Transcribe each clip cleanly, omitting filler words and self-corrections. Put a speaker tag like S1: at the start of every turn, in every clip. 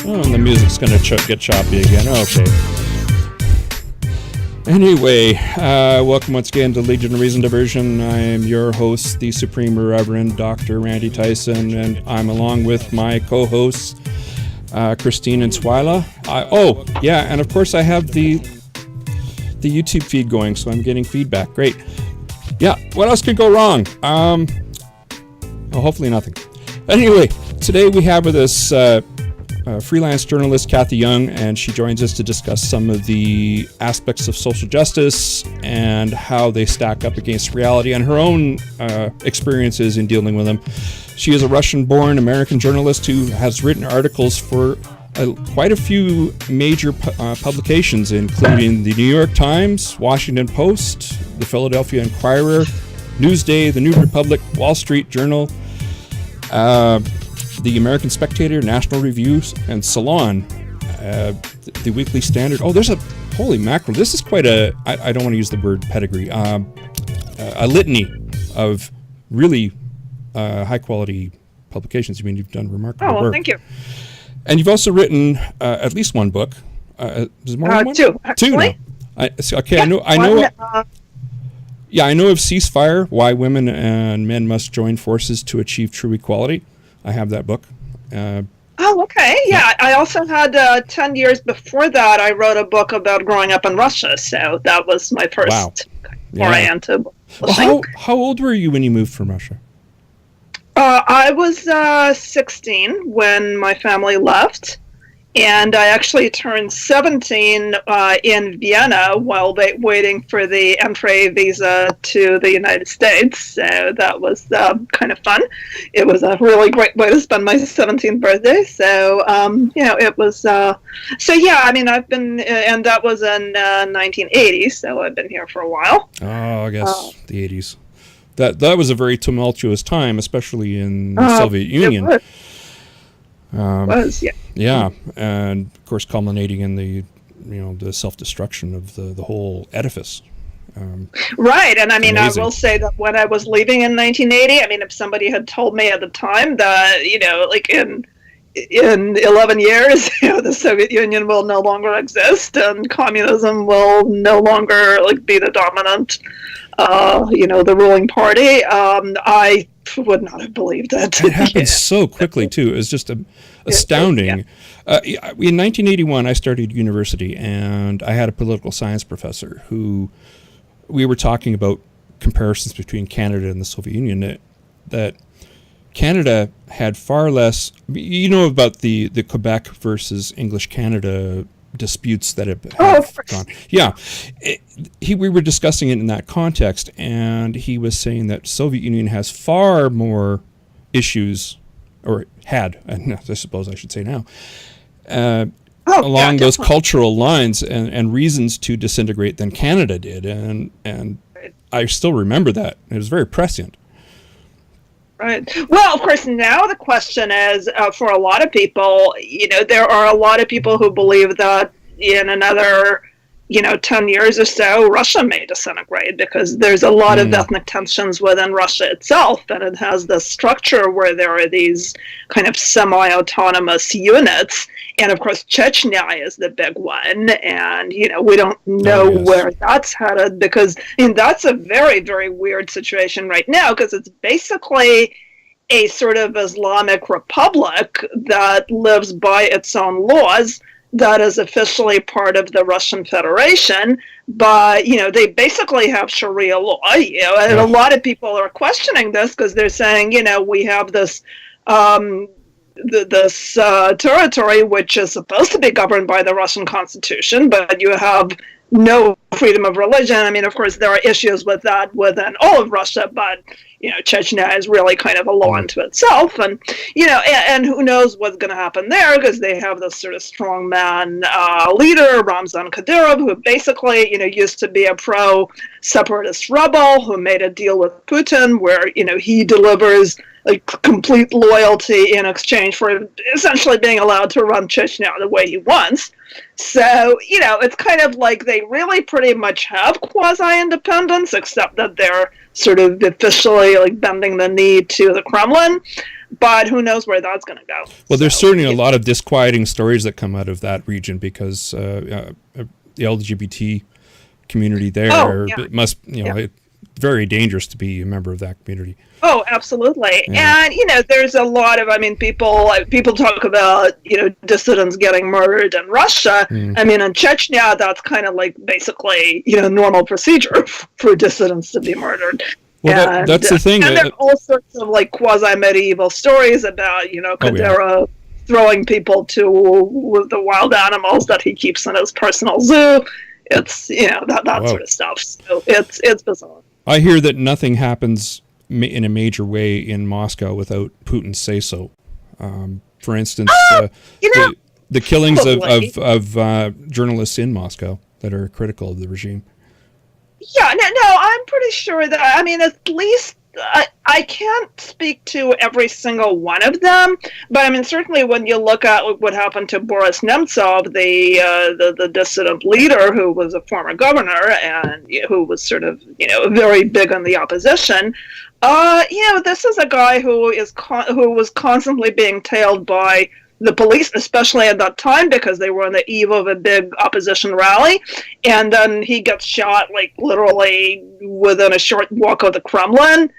S1: Oh, and the music's going to get choppy again. Okay. Anyway, welcome once again to Legion of Reason Diversion. I am your host, the Supreme Reverend Dr. Randy Tyson, and I'm along with my co-hosts, Christine and Twyla. And of course I have the YouTube feed going, so I'm getting feedback. Great. Yeah, what else could go wrong? Hopefully nothing. Anyway, today we have with us freelance journalist Cathy Young, and she joins us to discuss some of the aspects of social justice and how they stack up against reality and her own experiences in dealing with them. She is a Russian-born American journalist who has written articles for quite a few major publications, including the New York Times, Washington Post, the Philadelphia Inquirer, Newsday, the New Republic, Wall Street Journal, the American Spectator, National Review, and Salon, the Weekly Standard. Oh, there's holy mackerel. This is quite I don't want to use the word pedigree, a litany of really high-quality publications. I mean, you've done remarkable work.
S2: Thank you.
S1: And you've also written at least one book. Is more than one?
S2: Two, actually.
S1: Two now. I know of Ceasefire, Why Women and Men Must Join Forces to Achieve True Equality. I have that book.
S2: Okay. Yeah, I also had 10 years before that, I wrote a book about growing up in Russia. So that was my first foray into publishing.
S1: Well, how old were you when you moved from Russia?
S2: I was 16 when my family left. And I actually turned 17 in Vienna while waiting for the entry visa to the United States. So that was kind of fun. It was a really great way to spend my 17th birthday. So, it was... I've been... and that was in 1980, so I've been here for a while.
S1: Oh, I guess the 80s. That was a very tumultuous time, especially in the Soviet Union.
S2: It was, yeah.
S1: Yeah, and of course culminating in the self-destruction of the whole edifice.
S2: Right, and I mean,
S1: amazing.
S2: I will say that when I was leaving in 1980, I mean, if somebody had told me at the time that, like in 11 years, the Soviet Union will no longer exist and communism will no longer be the dominant, the ruling party, I would not have believed it.
S1: It happened so quickly too. It was just astounding. In 1981, I started university, and I had a political science professor who we were talking about comparisons between Canada and the Soviet Union. That Canada had far less. About the Quebec versus English Canada disputes that have gone. Yeah, we were discussing it in that context, and he was saying that Soviet Union has far more issues, or had, and I suppose I should say now, along those cultural lines and reasons to disintegrate than Canada did, and I still remember that. It was very prescient.
S2: Right. Well, of course, now the question is, for a lot of people, there are a lot of people who believe that in another, 10 years or so, Russia may disintegrate because there's a lot of ethnic tensions within Russia itself, and it has this structure where there are these kind of semi-autonomous units. And of course, Chechnya is the big one, and we don't know where that's headed because that's a very, very weird situation right now because it's basically a sort of Islamic republic that lives by its own laws that is officially part of the Russian Federation, but they basically have Sharia law. And a lot of people are questioning this because they're saying we have this. This territory, which is supposed to be governed by the Russian Constitution, but you have no freedom of religion. I mean, of course, there are issues with that within all of Russia, but, Chechnya is really kind of a law unto itself. And, and who knows what's going to happen there because they have this sort of strongman leader, Ramzan Kadyrov, who basically, used to be a pro-separatist rebel who made a deal with Putin where, he delivers complete loyalty in exchange for essentially being allowed to run Chechnya the way he wants. So, it's kind of like they really pretty much have quasi-independence, except that they're sort of officially bending the knee to the Kremlin. but who knows where that's going to go.
S1: Well, there's certainly a lot of disquieting stories that come out of that region because the LGBT community there must, it's very dangerous to be a member of that community.
S2: Oh, absolutely. Yeah. And, there's a lot of, people talk about, dissidents getting murdered in Russia. In Chechnya, that's kind of like basically, normal procedure for dissidents to be murdered.
S1: Well, that's the thing.
S2: And there are all sorts of like quasi-medieval stories about, Kadyrov throwing people to the wild animals that he keeps in his personal zoo. It's, that sort of stuff. So it's bizarre.
S1: I hear that nothing happens in a major way in Moscow without Putin's say-so. For instance, the killings of journalists in Moscow that are critical of the regime.
S2: Yeah, no, I'm pretty sure that, at least I can't speak to every single one of them, but certainly when you look at what happened to Boris Nemtsov, the dissident leader who was a former governor and who was sort of, very big on the opposition, this is a guy who was constantly being tailed by the police, especially at that time, because they were on the eve of a big opposition rally, and then he gets shot like literally within a short walk of the Kremlin,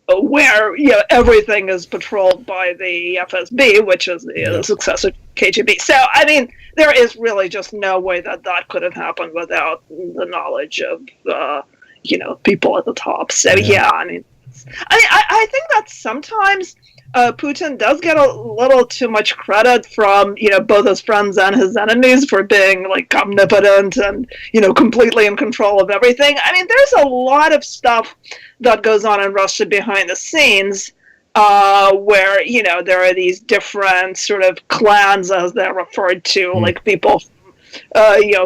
S2: where everything is patrolled by the FSB, which is the successor to KGB. So there is really just no way that could have happened without the knowledge of people at the top. So I think that sometimes Putin does get a little too much credit from, both his friends and his enemies for being like omnipotent and, completely in control of everything. There's a lot of stuff that goes on in Russia behind the scenes where, there are these different sort of clans, as they're referred to, like people from,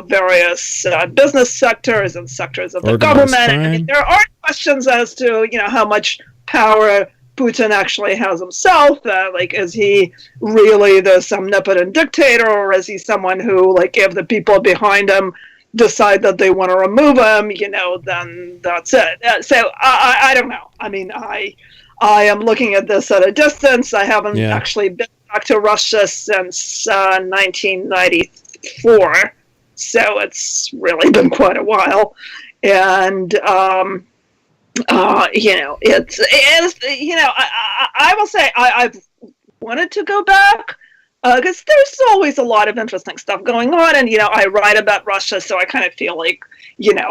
S2: various business sectors and sectors of the government. There are questions as to, how much power Putin actually has himself. Is he really this omnipotent dictator, or is he someone who, if the people behind him decide that they want to remove him, then that's it. So I don't know. I am looking at this at a distance. I haven't actually been back to Russia since 1994, so it's really been quite a while. And I will say I've wanted to go back because there's always a lot of interesting stuff going on, and I write about Russia, so I kind of feel like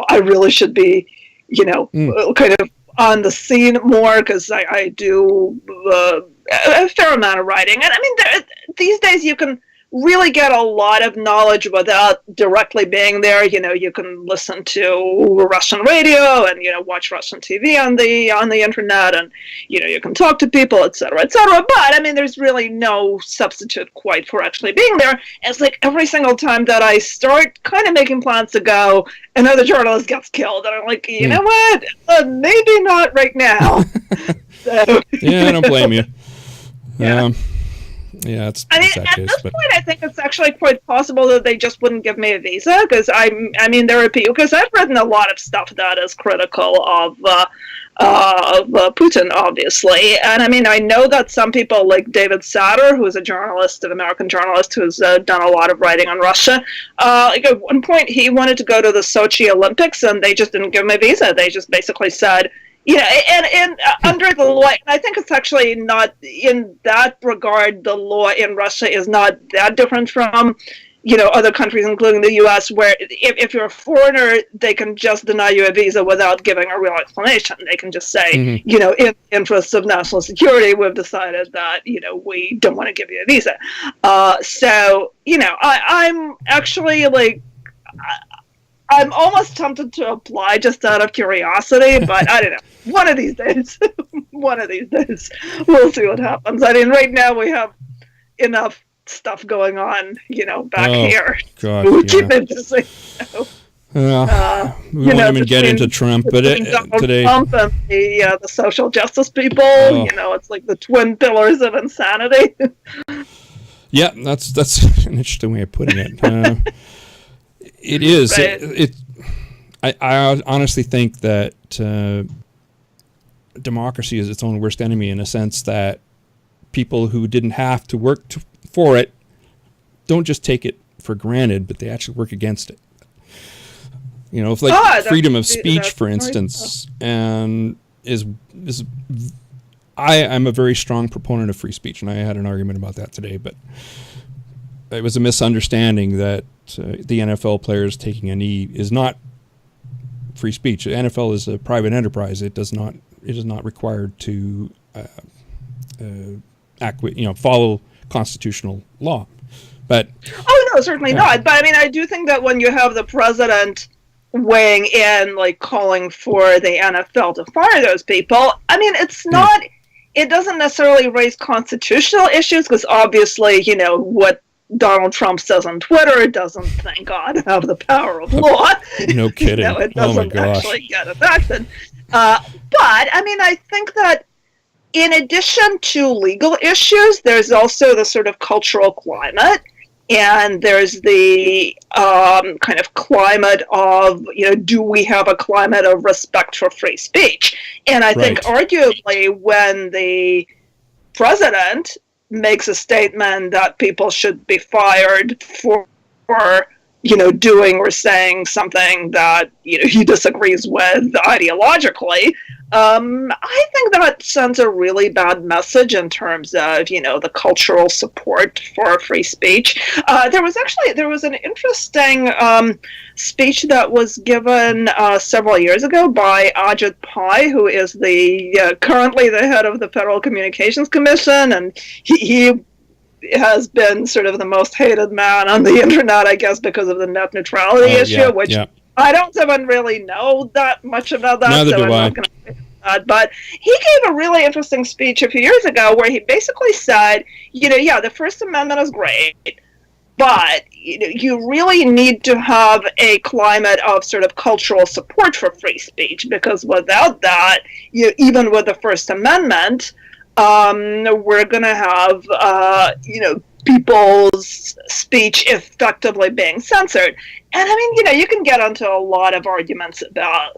S2: I really should be kind of on the scene more, because I do a fair amount of writing, and these days you can really get a lot of knowledge without directly being there. You can listen to Russian radio and watch Russian TV on the internet, and you can talk to people, etc., etc. But there's really no substitute quite for actually being there. It's like every single time that I start kind of making plans to go, another journalist gets killed, and I'm like, you know what? Maybe not right now. So.
S1: Yeah, I don't blame you.
S2: Yeah.
S1: Yeah, it's
S2: at this point, I think it's actually quite possible that they just wouldn't give me a visa, because there are people, because I've written a lot of stuff that is critical of Putin, obviously, and I know that some people like David Satter, who is a journalist, an American journalist who's done a lot of writing on Russia. At one point, he wanted to go to the Sochi Olympics, and they just didn't give him a visa. They just basically said, and under the law, and I think it's actually not, in that regard, the law in Russia is not that different from, other countries, including the U.S., where if you're a foreigner, they can just deny you a visa without giving a real explanation. They can just say, in the interests of national security, we've decided that, we don't want to give you a visa. I'm actually like, I'm almost tempted to apply just out of curiosity, but I don't know. One of these days, we'll see what happens. Right now we have enough stuff going on, back here.
S1: God,
S2: we keep it busy.
S1: We won't even get into Trump, but today,
S2: Trump and the social justice people, it's like the twin pillars of insanity.
S1: Yeah, that's an interesting way of putting it. It is. Right. I honestly think that democracy is its own worst enemy, in a sense that people who didn't have to work for it don't just take it for granted, but they actually work against it. You know, if like freedom of speech, for instance, and I'm a very strong proponent of free speech, and I had an argument about that today, but it was a misunderstanding that the NFL players taking a knee is not free speech. The NFL is a private enterprise. It is not required to follow constitutional law. But
S2: no, certainly not. But I mean, I do think that when you have the president weighing in, like calling for the NFL to fire those people, I mean, it's not. It doesn't necessarily raise constitutional issues because obviously, you know, what Donald Trump says on Twitter doesn't, thank God, have the power of law.
S1: No kidding.
S2: You know, it doesn't actually get affected. But I mean, I think that in addition to legal issues, there's also the sort of cultural climate. And there's the kind of climate of, you know, do we have a climate of respect for free speech? And I think arguably when the president makes a statement that people should be fired for you know, doing or saying something that, you know, he disagrees with ideologically, I think that sends a really bad message in terms of, you know, the cultural support for free speech. There was an interesting speech that was given several years ago by Ajit Pai, who is the currently the head of the Federal Communications Commission, and he has been sort of the most hated man on the internet, I guess, because of the net neutrality issue, which I don't even really know that much about that.
S1: Neither do I.
S2: Not gonna say that. But he gave a really interesting speech a few years ago where he basically said, you know, yeah, the First Amendment is great, but you know, you really need to have a climate of sort of cultural support for free speech, because without that, even with the First Amendment, we're going to have, you know, people's speech effectively being censored. And I mean, you know, you can get into a lot of arguments about,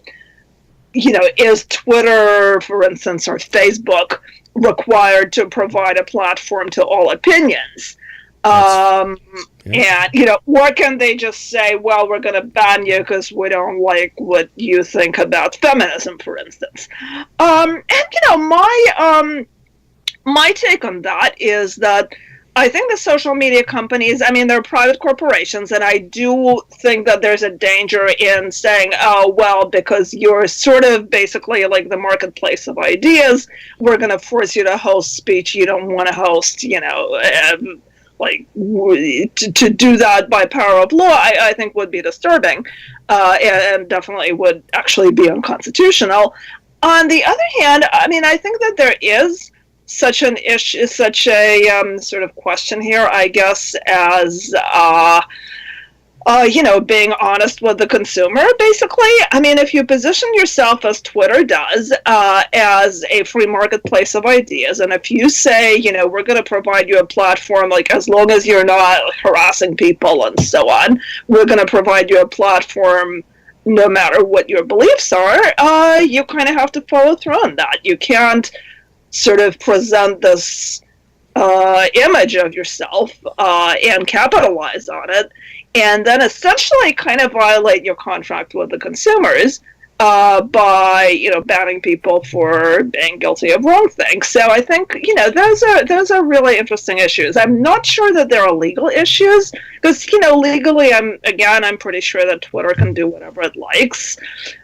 S2: you know, is Twitter, for instance, or Facebook required to provide a platform to all opinions? And, you know, or can they just say, well, we're going to ban you because we don't like what you think about feminism, for instance? And, you know, my take on that is that I think the social media companies, I mean, they're private corporations, and I do think that there's a danger in saying, oh, well, because you're sort of basically like the marketplace of ideas, we're going to force you to host speech you don't want to host, you know, like to do that by power of law, I think would be disturbing, and definitely would actually be unconstitutional. On the other hand, I mean, I think that there is such an issue, such a sort of question here, I guess, as you know, being honest with the consumer, basically. I mean, if you position yourself as Twitter does, as a free marketplace of ideas, and if you say, you know, we're going to provide you a platform, like, as long as you're not harassing people and so on, we're going to provide you a platform no matter what your beliefs are, you kind of have to follow through on that. You can't sort of present this image of yourself and capitalize on it, and then essentially kind of violate your contract with the consumers by, you know, banning people for being guilty of wrong things. So I think, you know, those are really interesting issues. I'm not sure that there are legal issues, because, you know, legally, I'm pretty sure that Twitter can do whatever it likes.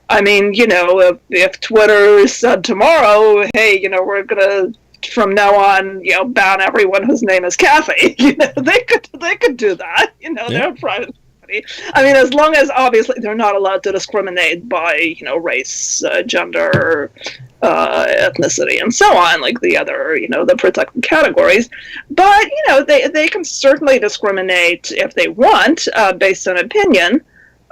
S2: I mean, you know, if Twitter said tomorrow, hey, you know, we're gonna from now on, you know, ban everyone whose name is Cathy, you know, they could do that. You know, they're a private company. I mean, as long as obviously they're not allowed to discriminate by, you know, race, gender, ethnicity, and so on, like the other, you know, the protected categories. But, you know, they can certainly discriminate if they want, based on opinion.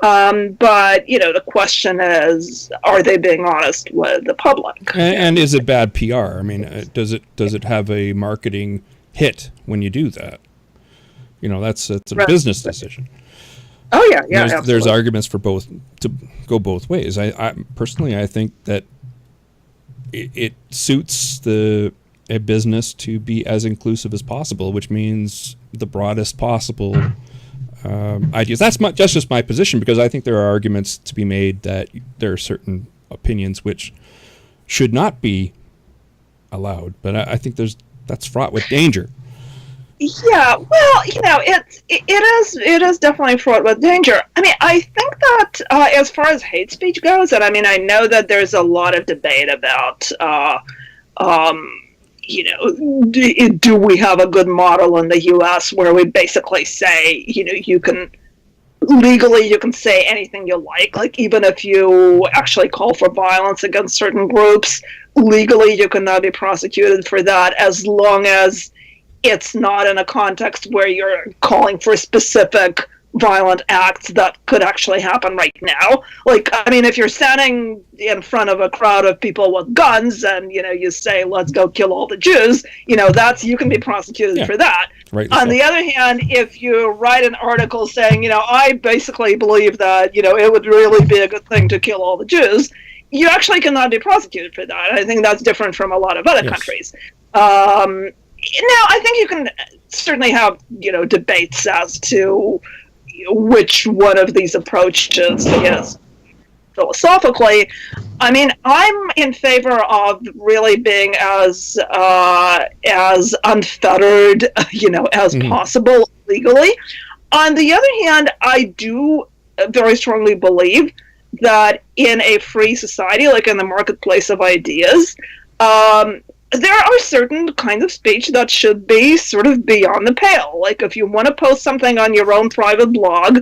S2: But, you know, the question is, are they being honest with the public?
S1: And is it bad PR? I mean, does it have a marketing hit when you do that? You know, that's a business decision.
S2: Oh yeah,
S1: there's arguments for both, to go both ways. I personally, I think that it suits the a business to be as inclusive as possible, which means the broadest possible ideas. That's just my position, because I think there are arguments to be made that there are certain opinions which should not be allowed. But I think that's fraught with danger.
S2: Yeah, well, it is definitely fraught with danger. I mean, I think that as far as hate speech goes, and I mean, I know that there's a lot of debate about, do we have a good model in the U.S. where we basically say, you can say anything you like even if you actually call for violence against certain groups, legally you cannot be prosecuted for that as long as it's not in a context where you're calling for specific violent acts that could actually happen right now. Like, I mean, if you're standing in front of a crowd of people with guns and, you say, let's go kill all the Jews, you can be prosecuted for that.
S1: Right.
S2: On the other hand, if you write an article saying, I basically believe that, it would really be a good thing to kill all the Jews, you actually cannot be prosecuted for that. I think that's different from a lot of other countries. Now, I think you can certainly have, debates as to which one of these approaches is philosophically. I mean, I'm in favor of really being as unfettered, as possible legally. On the other hand, I do very strongly believe that in a free society, like in the marketplace of ideas, there are certain kinds of speech that should be sort of beyond the pale. Like if you want to post something on your own private blog,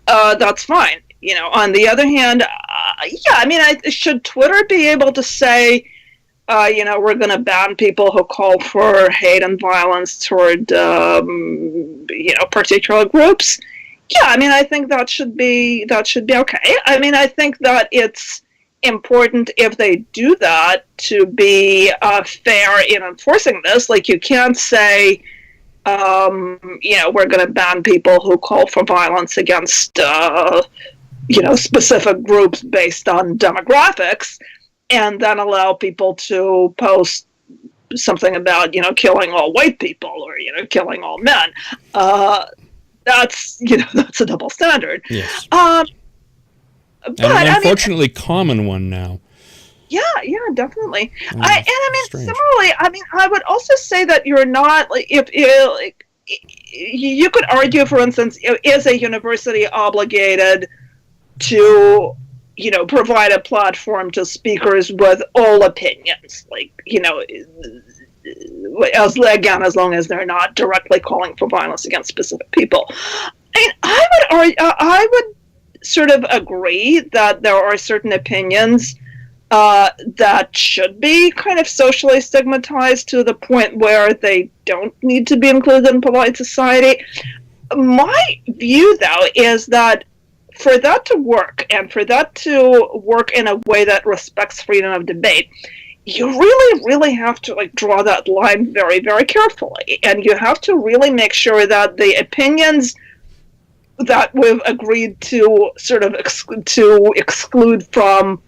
S2: that's fine. On the other hand, should Twitter be able to say, we're going to ban people who call for hate and violence toward, particular groups? Yeah, I mean, I think that should be okay. I mean, I think that it's important if they do that to be fair in enforcing this. Like, you can't say, we're going to ban people who call for violence against, specific groups based on demographics, and then allow people to post something about, killing all white people or, killing all men. That's a double standard.
S1: Yes.
S2: But,
S1: and an unfortunately common one now.
S2: Yeah, definitely.
S1: Strange.
S2: Similarly, I would also say that you're not, like, if you could argue, for instance, is a university obligated to, provide a platform to speakers with all opinions, like, as long as they're not directly calling for violence against specific people. I would sort of agree that there are certain opinions that should be kind of socially stigmatized to the point where they don't need to be included in polite society. My view, though, is that for that to work, and for that to work in a way that respects freedom of debate, you really, really have to draw that line very, very carefully, and you have to really make sure that the opinions that we've agreed to sort of exclude from,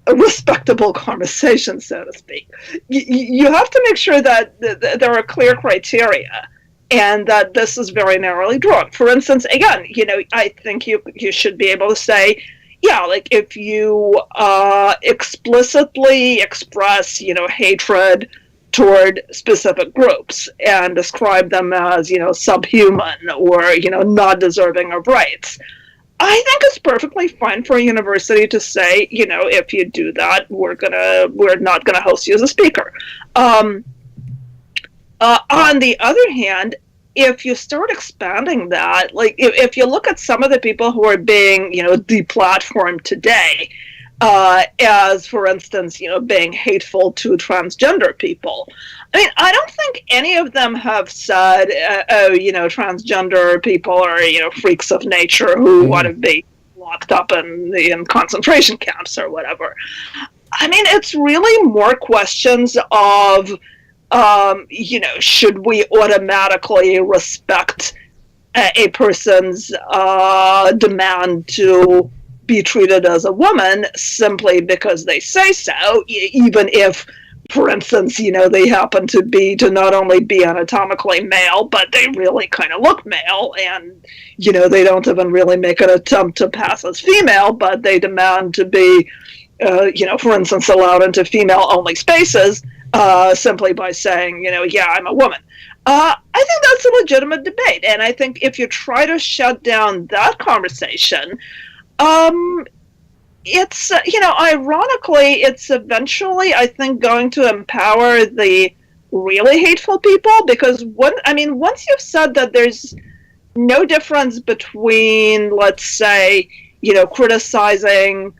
S2: a respectable conversation, so to speak. You have to make sure that there are clear criteria, and that this is very narrowly drawn. For instance, again, I think you should be able to say, if you explicitly express, hatred toward specific groups and describe them as, subhuman or, not deserving of rights, I think it's perfectly fine for a university to say, if you do that, we're not gonna host you as a speaker. On the other hand, if you start expanding that, like if you look at some of the people who are being, deplatformed today, as, for instance, being hateful to transgender people. I mean, I don't think any of them have said, transgender people are, freaks of nature who want to be locked up in concentration camps or whatever. I mean, it's really more questions of, should we automatically respect a person's demand to be treated as a woman simply because they say so, even if, for instance, they happen to not only be anatomically male, but they really kind of look male, and, they don't even really make an attempt to pass as female, but they demand to be, for instance, allowed into female-only spaces simply by saying, yeah, I'm a woman. I think that's a legitimate debate, and I think if you try to shut down that conversation, it's, ironically, it's eventually, I think, going to empower the really hateful people, because once you've said that there's no difference between, let's say, criticizing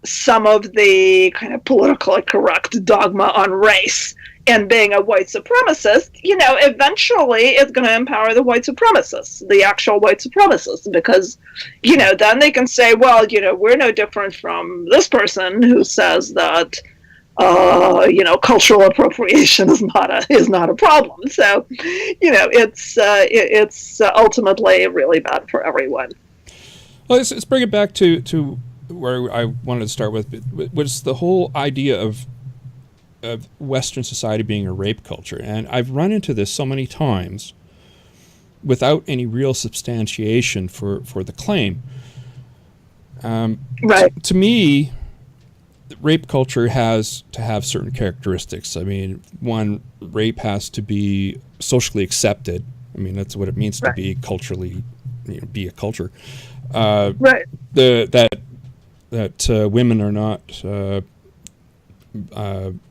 S2: some of the kind of politically correct dogma on race and being a white supremacist, eventually it's going to empower the white supremacists, the actual white supremacists, because, then they can say, well, we're no different from this person who says that, cultural appropriation is not a problem. So, it's ultimately really bad for everyone.
S1: Well, let's bring it back to where I wanted to start with, was the whole idea of Western society being a rape culture. And I've run into this so many times without any real substantiation for the claim.
S2: Right.
S1: To me, rape culture has to have certain characteristics. I mean, one, rape has to be socially accepted. I mean, that's what it means to be culturally, be a culture.
S2: Right.
S1: That women are not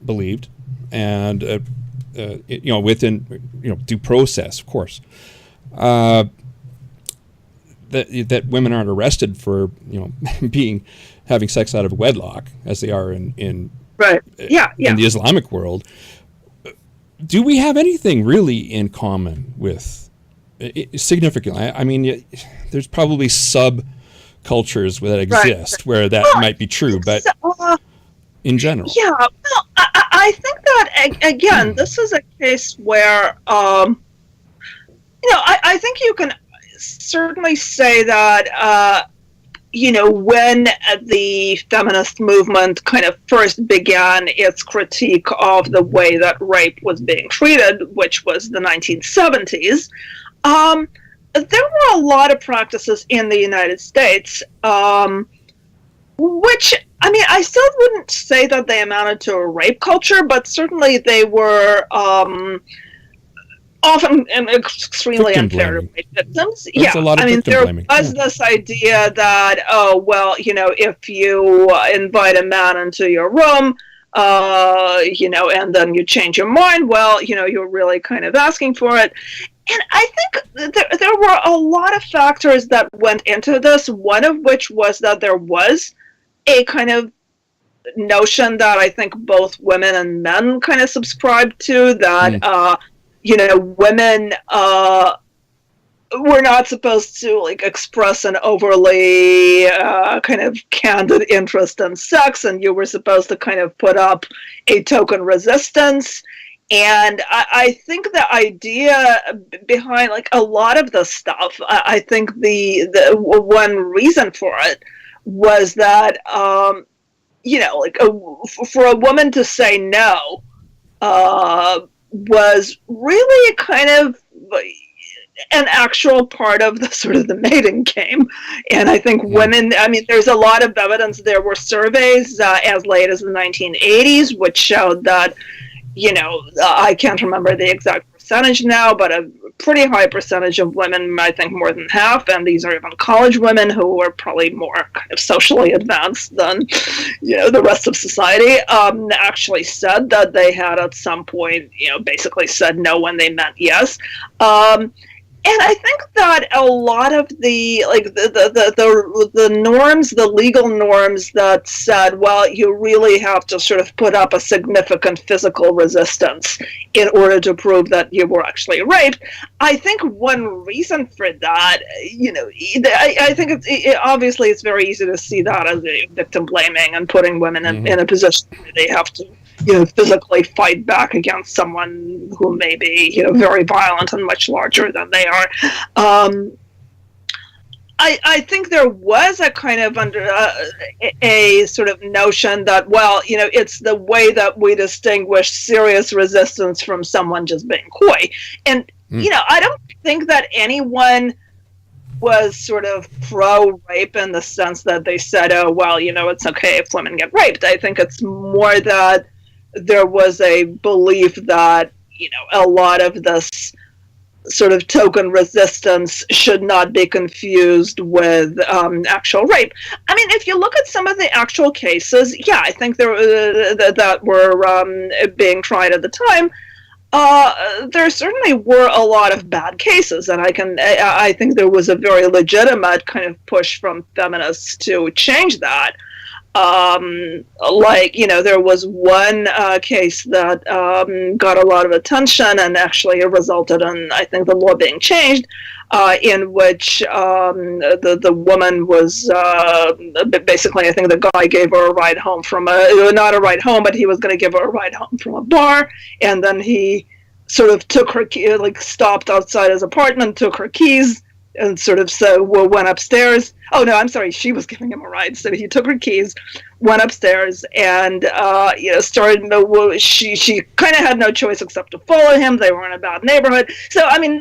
S1: believed, and within due process, of course. That women aren't arrested for having sex out of wedlock as they are in
S2: right. Yeah.
S1: in the Islamic world. Do we have anything really in common with significantly? I mean, there's probably subcultures that exist where that might be true, but in general.
S2: Yeah, well, I think that, again, this is a case where, I think you can certainly say that, when the feminist movement kind of first began its critique of the way that rape was being treated, which was the 1970s, there were a lot of practices in the United States, which, I still wouldn't say that they amounted to a rape culture, but certainly they were often extremely unfair to rape victims.
S1: There's a lot of victim blaming.
S2: There was this idea that, if you invite a man into your room, and then you change your mind, well, you're really kind of asking for it. And I think there were a lot of factors that went into this, one of which was that there was a kind of notion that I think both women and men kind of subscribed to, that, women were not supposed to express an overly kind of candid interest in sex, and you were supposed to kind of put up a token resistance. And I think the idea behind a lot of this stuff, I think the one reason for it was that, for a woman to say no was really kind of an actual part of the sort of the mating game. And I think women, there's a lot of evidence. There were surveys as late as the 1980s, which showed that, I can't remember the exact percentage now, but a pretty high percentage of women, I think more than half, and these are even college women who are probably more kind of socially advanced than, the rest of society, actually said that they had at some point, basically said no when they meant yes. And I think that a lot of the norms, the legal norms that said, well, you really have to sort of put up a significant physical resistance in order to prove that you were actually raped. I think one reason for that, I think obviously it's very easy to see that as a victim blaming and putting women in a position where they have to physically fight back against someone who may be, very violent and much larger than they are. I think there was a kind of a sort of notion that, well, it's the way that we distinguish serious resistance from someone just being coy. And, I don't think that anyone was sort of pro-rape in the sense that they said, oh, well, it's okay if women get raped. I think it's more that there was a belief that, a lot of this sort of token resistance should not be confused with actual rape. I mean, if you look at some of the actual cases, yeah, I think there that were being tried at the time. There certainly were a lot of bad cases, and I think there was a very legitimate kind of push from feminists to change that. There was one case that got a lot of attention and actually resulted in, I think, the law being changed, in which the woman was basically, I think the guy gave her a ride home from not a ride home, but he was going to give her a ride home from a bar, and then he sort of took her key, stopped outside his apartment, took her keys, and sort of went upstairs. Oh, no, I'm sorry. She was giving him a ride. So he took her keys, went upstairs, and, started. She kind of had no choice except to follow him. They were in a bad neighborhood. So, I mean,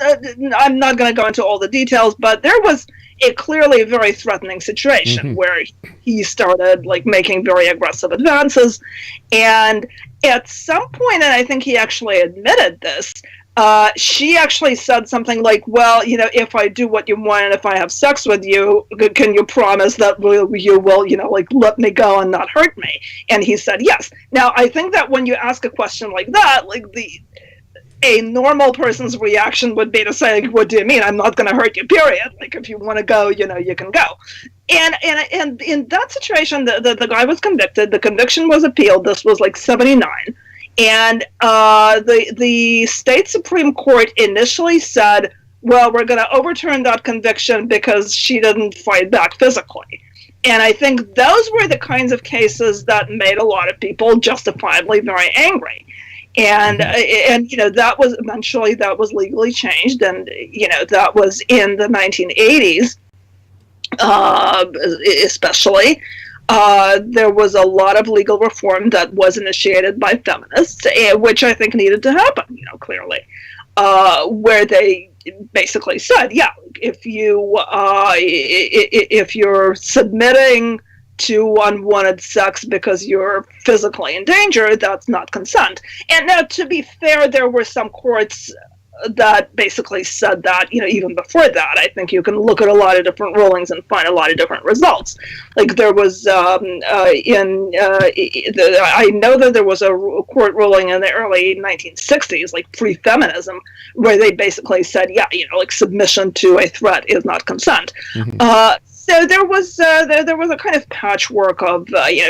S2: I'm not going to go into all the details, but there was a clearly very threatening situation where he started, making very aggressive advances. And at some point, and I think he actually admitted this, she actually said something like, well, if I do what you want and if I have sex with you, can you promise that you will, let me go and not hurt me? And he said yes. Now, I think that when you ask a question like that, a normal person's reaction would be to say, what do you mean? I'm not going to hurt you, period. If you want to go, you can go. And in that situation, the guy was convicted. The conviction was appealed. This was 79. And the state Supreme Court initially said, well, we're going to overturn that conviction because she didn't fight back physically. And I think those were the kinds of cases that made a lot of people justifiably very angry. And that was eventually legally changed. And, that was in the 1980s, especially. There was a lot of legal reform that was initiated by feminists, which I think needed to happen, clearly, where they basically said, yeah, if you're submitting to unwanted sex because you're physically in danger, that's not consent. And now, to be fair, there were some courts that basically said that, even before that. I think you can look at a lot of different rulings and find a lot of different results. There was, I know that there was a court ruling in the early 1960s, pre-feminism, where they basically said, yeah, submission to a threat is not consent. So there was a kind of patchwork of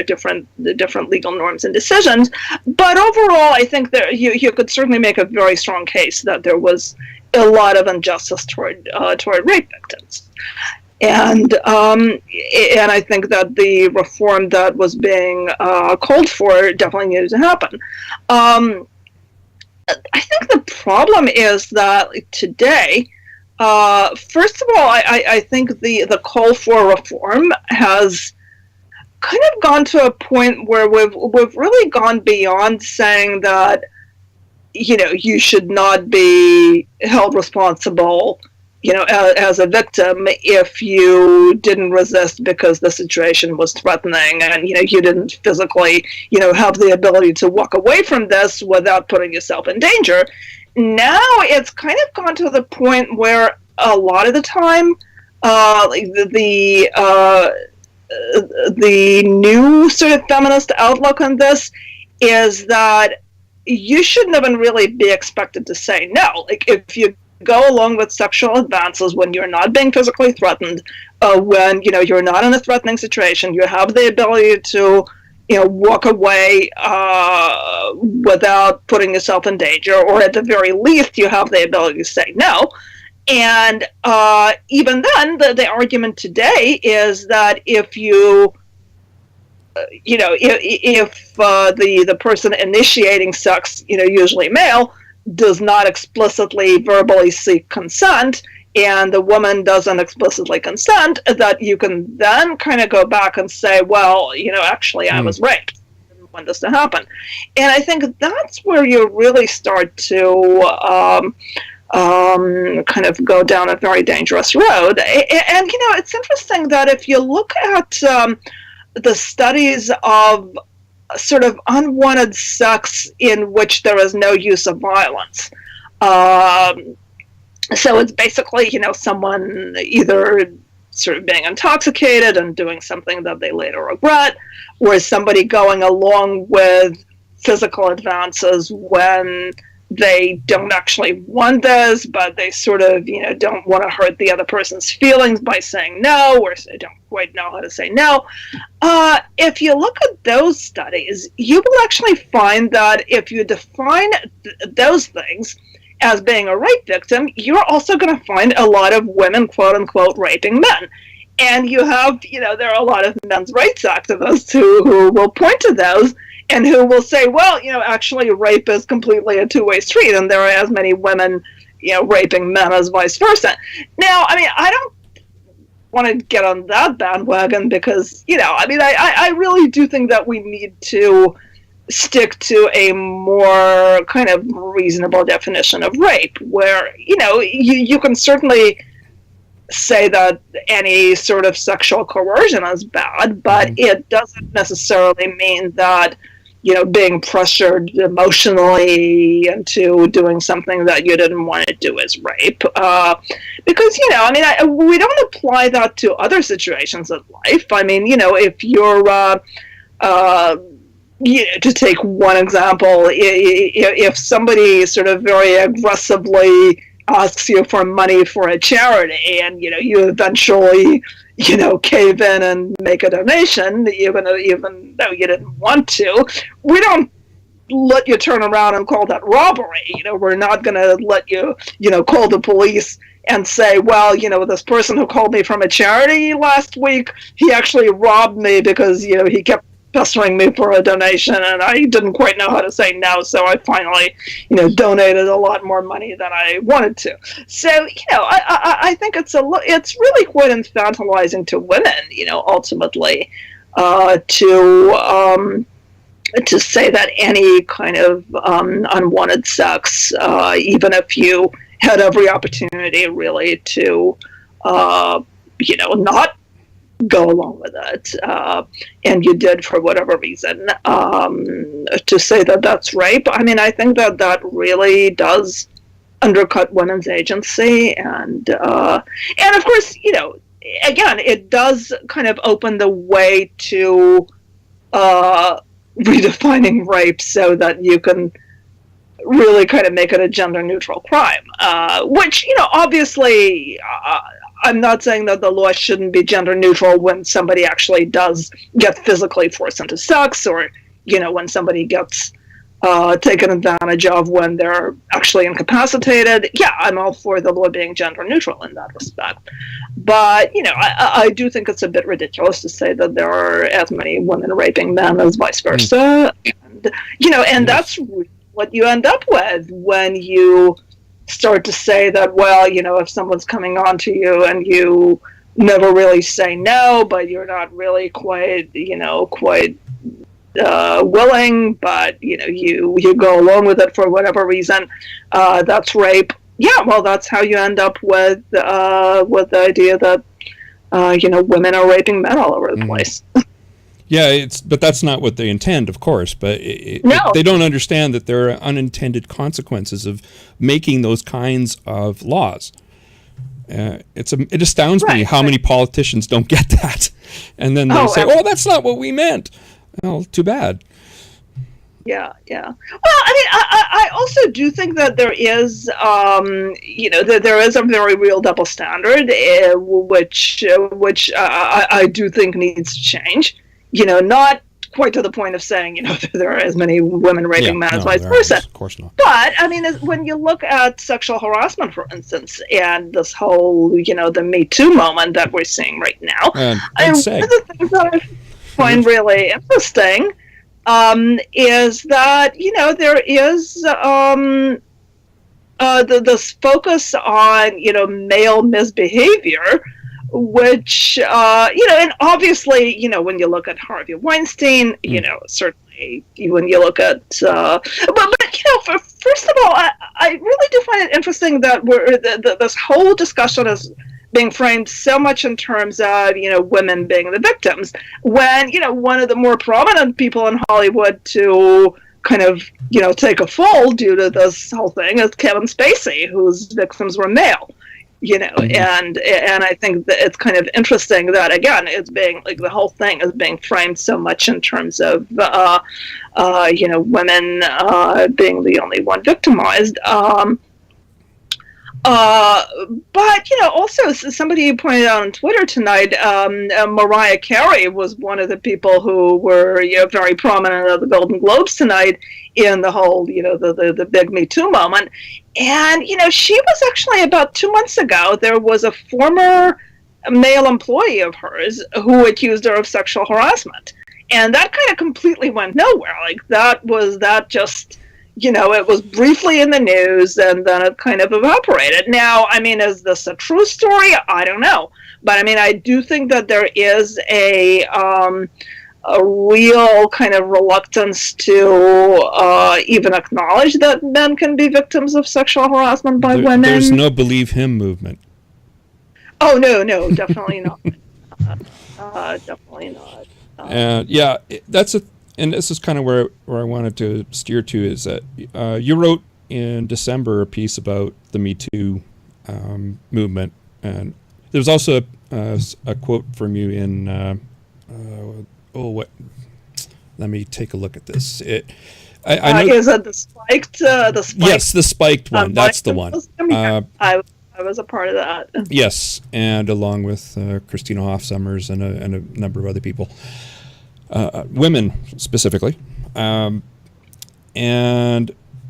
S2: different legal norms and decisions, but overall, I think that you could certainly make a very strong case that there was a lot of injustice toward rape victims, and I think that the reform that was being called for definitely needed to happen. I think the problem is that today. First of all, I think the call for reform has kind of gone to a point where we've really gone beyond saying that, you should not be held responsible, as a victim if you didn't resist because the situation was threatening and, you didn't physically, have the ability to walk away from this without putting yourself in danger. Now it's kind of gone to the point where a lot of the time, the new sort of feminist outlook on this is that you shouldn't even really be expected to say no. If you go along with sexual advances when you're not being physically threatened, when you're not in a threatening situation, you have the ability to walk away without putting yourself in danger, or at the very least, you have the ability to say no. And even then, the argument today is that if you, if the person initiating sex, usually male, does not explicitly verbally seek consent, and the woman doesn't explicitly consent, that you can then kind of go back and say, well, actually I was raped. I didn't want this to happen. And I think that's where you really start to kind of go down a very dangerous road. And it's interesting that if you look at the studies of sort of unwanted sex in which there is no use of violence, so it's basically, someone either sort of being intoxicated and doing something that they later regret, or somebody going along with physical advances when they don't actually want this, but they sort of, don't want to hurt the other person's feelings by saying no, or they don't quite know how to say no. If you look at those studies, you will actually find that if you define those things as being a rape victim, you're also going to find a lot of women, quote unquote, raping men. And you have, there are a lot of men's rights activists who will point to those and who will say, well, actually rape is completely a two-way street, and there are as many women, raping men as vice versa. Now, I don't want to get on that bandwagon because, I really do think that we need to stick to a more kind of reasonable definition of rape, where, you can certainly say that any sort of sexual coercion is bad, but it doesn't necessarily mean that, being pressured emotionally into doing something that you didn't want to do is rape. Because, we don't apply that to other situations of life. If you're, to take one example, if somebody sort of very aggressively asks you for money for a charity and, you eventually, cave in and make a donation, even though you didn't want to, we don't let you turn around and call that robbery. We're not going to let you, call the police and say, well, this person who called me from a charity last week, he actually robbed me because, he kept pestering me for a donation and I didn't quite know how to say no, so I finally, donated a lot more money than I wanted to. So, I think it's really quite infantilizing to women, ultimately, to say that any kind of unwanted sex, even if you had every opportunity really to, not go along with it, and you did for whatever reason, to say that that's rape. I think that really does undercut women's agency, and of course, again, it does kind of open the way to redefining rape so that you can really kind of make it a gender-neutral crime, which, obviously, I'm not saying that the law shouldn't be gender neutral when somebody actually does get physically forced into sex, or, when somebody gets taken advantage of when they're actually incapacitated. Yeah, I'm all for the law being gender neutral in that respect. But, I do think it's a bit ridiculous to say that there are as many women raping men as vice versa. And, and that's what you end up with when you start to say that, well, if someone's coming on to you and you never really say no, but you're not really quite willing, but, you go along with it for whatever reason, that's rape. Yeah, well, that's how you end up with the idea that, women are raping men all over the place.
S1: Yeah, but that's not what they intend, of course. But they don't understand that there are unintended consequences of making those kinds of laws. It astounds me how many politicians don't get that, and then they say, "Oh, that's not what we meant." Well, too bad.
S2: Yeah. Well, I also do think that there is, that there is a very real double standard, which I do think needs to change. Not quite to the point of saying, there are as many women raping men as vice versa.
S1: Of course not.
S2: But, when you look at sexual harassment, for instance, and this whole, the Me Too moment that we're seeing right now, one of the things that I find really interesting is that, there is this focus on, male misbehavior, which, and obviously, when you look at Harvey Weinstein, certainly when you look at, first of all, I really do find it interesting that this whole discussion is being framed so much in terms of, women being the victims, when, one of the more prominent people in Hollywood to kind of, take a fall due to this whole thing is Kevin Spacey, whose victims were male. And I think that it's kind of interesting that, again, it's being like the whole thing is being framed so much in terms of women being the only one victimized. But also somebody pointed out on Twitter tonight, Mariah Carey was one of the people who were very prominent at the Golden Globes tonight in the whole the big Me Too moment, and she was actually, about 2 months ago, there was a former male employee of hers who accused her of sexual harassment, and that kind of completely went nowhere. Like that just. It was briefly in the news, and then it kind of evaporated. Now, I mean, is this a true story? I don't know. But, I mean, I do think that there is a real kind of reluctance to even acknowledge that men can be victims of sexual harassment by women.
S1: There's no believe him movement.
S2: Oh, no, definitely not. Definitely not.
S1: And this is kind of where I wanted to steer to, is that you wrote in December a piece about the Me Too movement, and there's also a quote from you in let me take a look at this. I know,
S2: is it the spiked?
S1: Yes, the spiked one. That's the one.
S2: I was a part of that.
S1: Yes, and along with Christina Hoff Sommers and a number of other people. Women specifically, and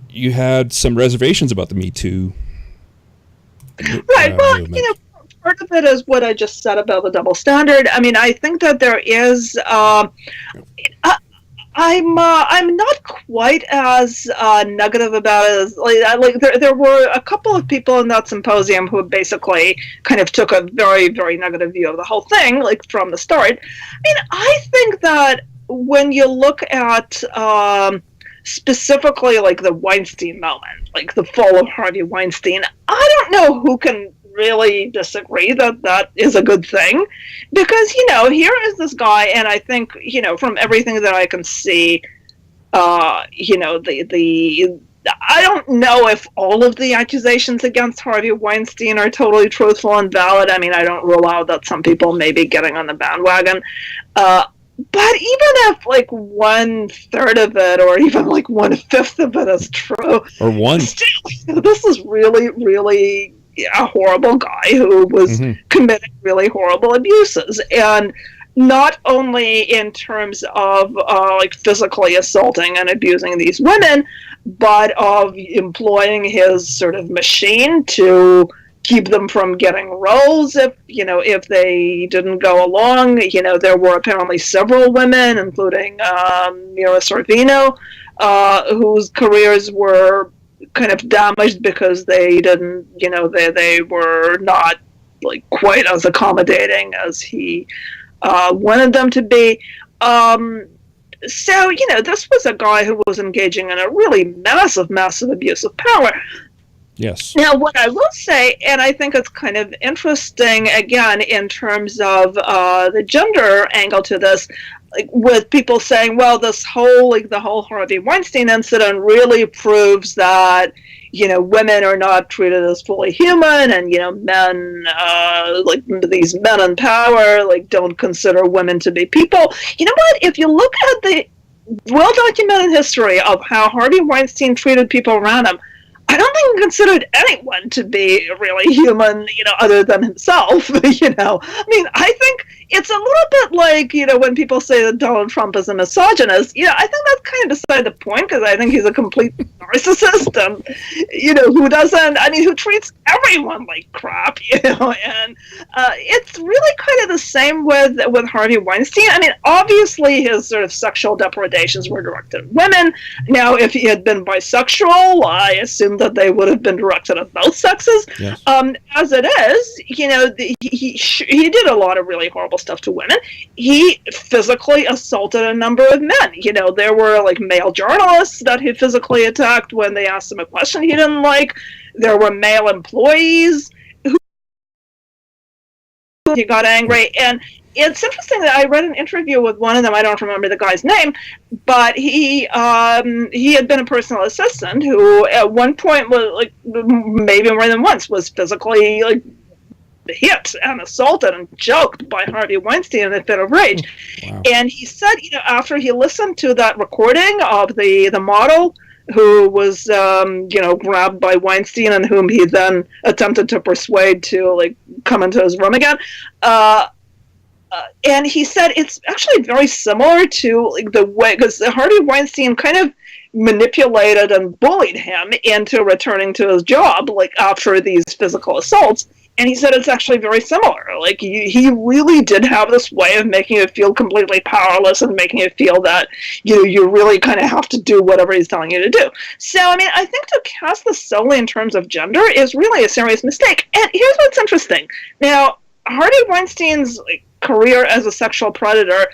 S1: you had some reservations about the Me Too.
S2: Right. Well,
S1: movement.
S2: Part of it is what I just said about the double standard. I mean, I think that there is. I'm not quite as negative about it as like there were a couple of people in that symposium who basically kind of took a very, very negative view of the whole thing, like from the start. I mean, I think that when you look at specifically like the Weinstein moment, like the fall of Harvey Weinstein, I don't know who can really disagree that that is a good thing, because here is this guy, and I think from everything that I can see, I don't know if all of the accusations against Harvey Weinstein are totally truthful and valid. I mean, I don't rule out that some people may be getting on the bandwagon, but even if like 1/3 of it, or even like 1/5 of it is true,
S1: or one,
S2: still, this is really, really a horrible guy who was committing really horrible abuses, and not only in terms of like physically assaulting and abusing these women, but of employing his sort of machine to keep them from getting roles if they didn't go along. There were apparently several women, including Mira Sorvino, whose careers were kind of damaged because they didn't, they were not like quite as accommodating as he wanted them to be. So, this was a guy who was engaging in a really massive abuse of power.
S1: Yes.
S2: Now, what I will say, and I think it's kind of interesting, again, in terms of the gender angle to this, like with people saying, well, the whole Harvey Weinstein incident really proves that, women are not treated as fully human, and, men, like these men in power, like don't consider women to be people. You know what? If you look at the well-documented history of how Harvey Weinstein treated people around him, I don't think he considered anyone to be really human, other than himself, I mean, I think it's a little bit like, when people say that Donald Trump is a misogynist, I think that's kind of beside the point, because I think he's a complete narcissist, and, who treats everyone like crap, and it's really kind of the same with Harvey Weinstein. I mean, obviously his sort of sexual depredations were directed at women. Now, if he had been bisexual, I assume that they would have been directed at both sexes.
S1: Yes.
S2: As it is, he did a lot of really horrible stuff to women. He physically assaulted a number of men. There were like male journalists that he physically attacked when they asked him a question he didn't like. There were male employees who he got angry. And it's interesting that I read an interview with one of them. I don't remember the guy's name, but he had been a personal assistant who at one point was like, maybe more than once, was physically like hit and assaulted and choked by Harvey Weinstein in a fit of rage. Wow. And he said, after he listened to that recording of the model who was, grabbed by Weinstein and whom he then attempted to persuade to like come into his room again, and he said it's actually very similar to like the way, because Harvey Weinstein kind of manipulated and bullied him into returning to his job like after these physical assaults. And he said it's actually very similar. Like he really did have this way of making you feel completely powerless and making you feel that you really kind of have to do whatever he's telling you to do. So I mean, I think to cast this solely in terms of gender is really a serious mistake. And here's what's interesting. Now, Harvey Weinstein's career as a sexual predator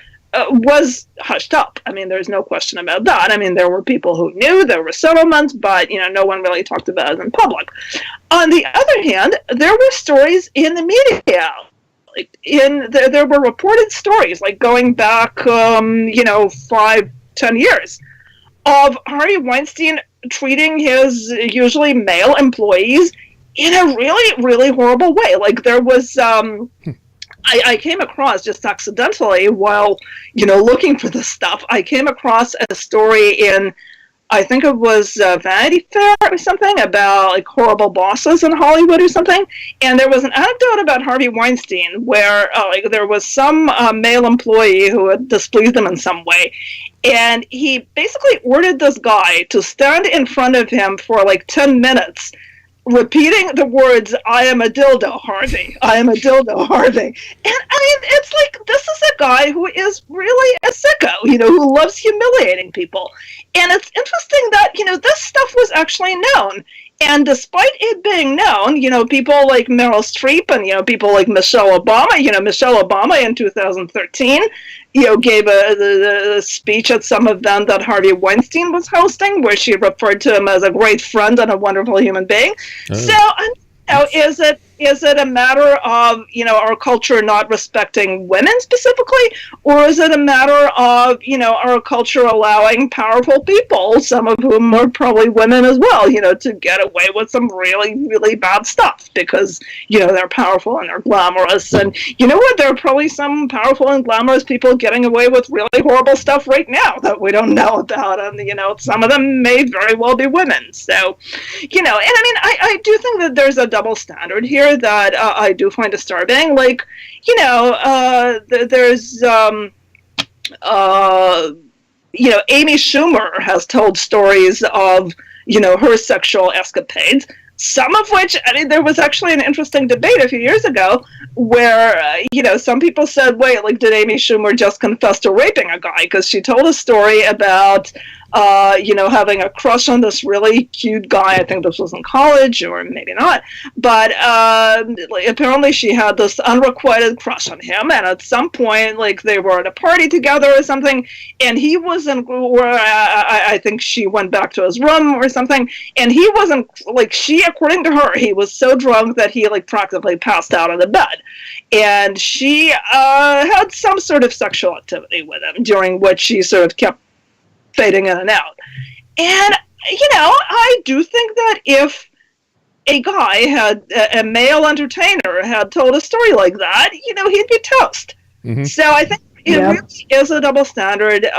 S2: was hushed up. I mean, there's no question about that. I mean, there were people who knew, there were settlements, but no one really talked about it in public. On the other hand, there were stories in the media. There were reported stories, like going back, 5-10 years, of Harvey Weinstein treating his usually male employees in a really, really horrible way. Like there was, I came across just accidentally while, looking for this stuff, I came across a story in, I think it was Vanity Fair or something, about like horrible bosses in Hollywood or something. And there was an anecdote about Harvey Weinstein where there was some male employee who had displeased him in some way. And he basically ordered this guy to stand in front of him for like 10 minutes, repeating the words, "I am a dildo, Harvey. I am a dildo, Harvey." And I mean, it's like, this is a guy who is really a sicko, who loves humiliating people. And it's interesting that, this stuff was actually known. And despite it being known, people like Meryl Streep and, people like Michelle Obama, Michelle Obama in 2013, gave a speech at some event that Harvey Weinstein was hosting, where she referred to him as a great friend and a wonderful human being. Oh. So, is it a matter of, our culture not respecting women specifically, or is it a matter of, our culture allowing powerful people, some of whom are probably women as well, to get away with some really, really bad stuff because, they're powerful and they're glamorous. And you know what? There are probably some powerful and glamorous people getting away with really horrible stuff right now that we don't know about. And, some of them may very well be women. So, and I mean, I do think that there's a double standard here that I do find disturbing. Like, there's, Amy Schumer has told stories of, her sexual escapades, some of which, I mean, there was actually an interesting debate a few years ago where, some people said, wait, like, did Amy Schumer just confess to raping a guy? Because she told a story about, having a crush on this really cute guy. I think this was in college, or maybe not. But apparently she had this unrequited crush on him. And at some point, like, they were at a party together or something. And he wasn't, or I think she went back to his room or something. And he wasn't, like, according to her, he was so drunk that he, like, practically passed out on the bed. And she had some sort of sexual activity with him, during which she sort of kept fading in and out. And, I do think that if a guy a male entertainer had told a story like that, he'd be toast. Mm-hmm. So I think it really is a double standard.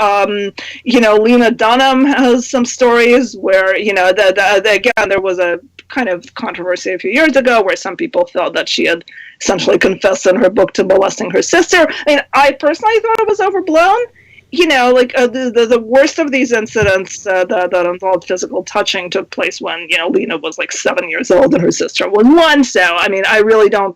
S2: Lena Dunham has some stories where, again, there was a kind of controversy a few years ago where some people felt that she had essentially confessed in her book to molesting her sister. I mean, I personally thought it was overblown. The worst of these incidents that involved physical touching took place when, Lena was like 7 years old and her sister was 1. So, I mean, I really don't,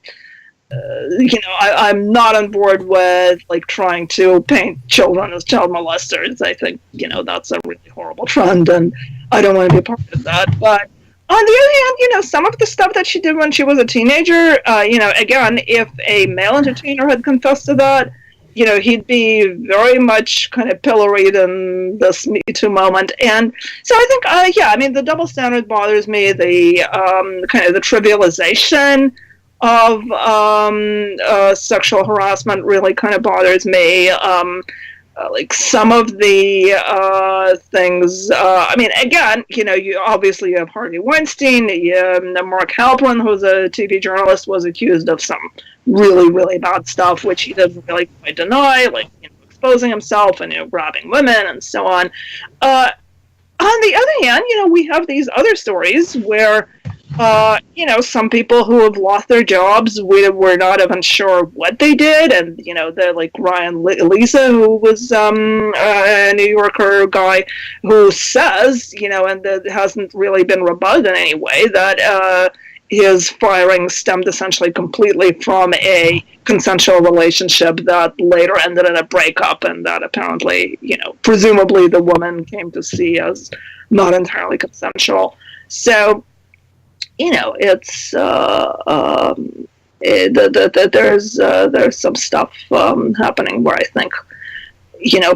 S2: I'm not on board with, like, trying to paint children as child molesters. I think, that's a really horrible trend, and I don't want to be a part of that. But On the other hand, some of the stuff that she did when she was a teenager, again, if a male entertainer had confessed to that, he'd be very much kind of pilloried in this Me Too moment. And so I think, the double standard bothers me, the kind of the trivialization of sexual harassment really kind of bothers me. Like some of the things, again, you obviously have Harvey Weinstein, Mark Halperin, who's a TV journalist, was accused of some really, really bad stuff, which he doesn't really quite deny, like exposing himself and grabbing women and so on. On the other hand, we have these other stories where some people who have lost their jobs, we're not even sure what they did. And, they're like Ryan Lisa, who was a New Yorker guy who says, and that hasn't really been rebutted in any way, that his firing stemmed essentially completely from a consensual relationship that later ended in a breakup, and that apparently, presumably the woman came to see as not entirely consensual. So, it's there's some stuff happening where I think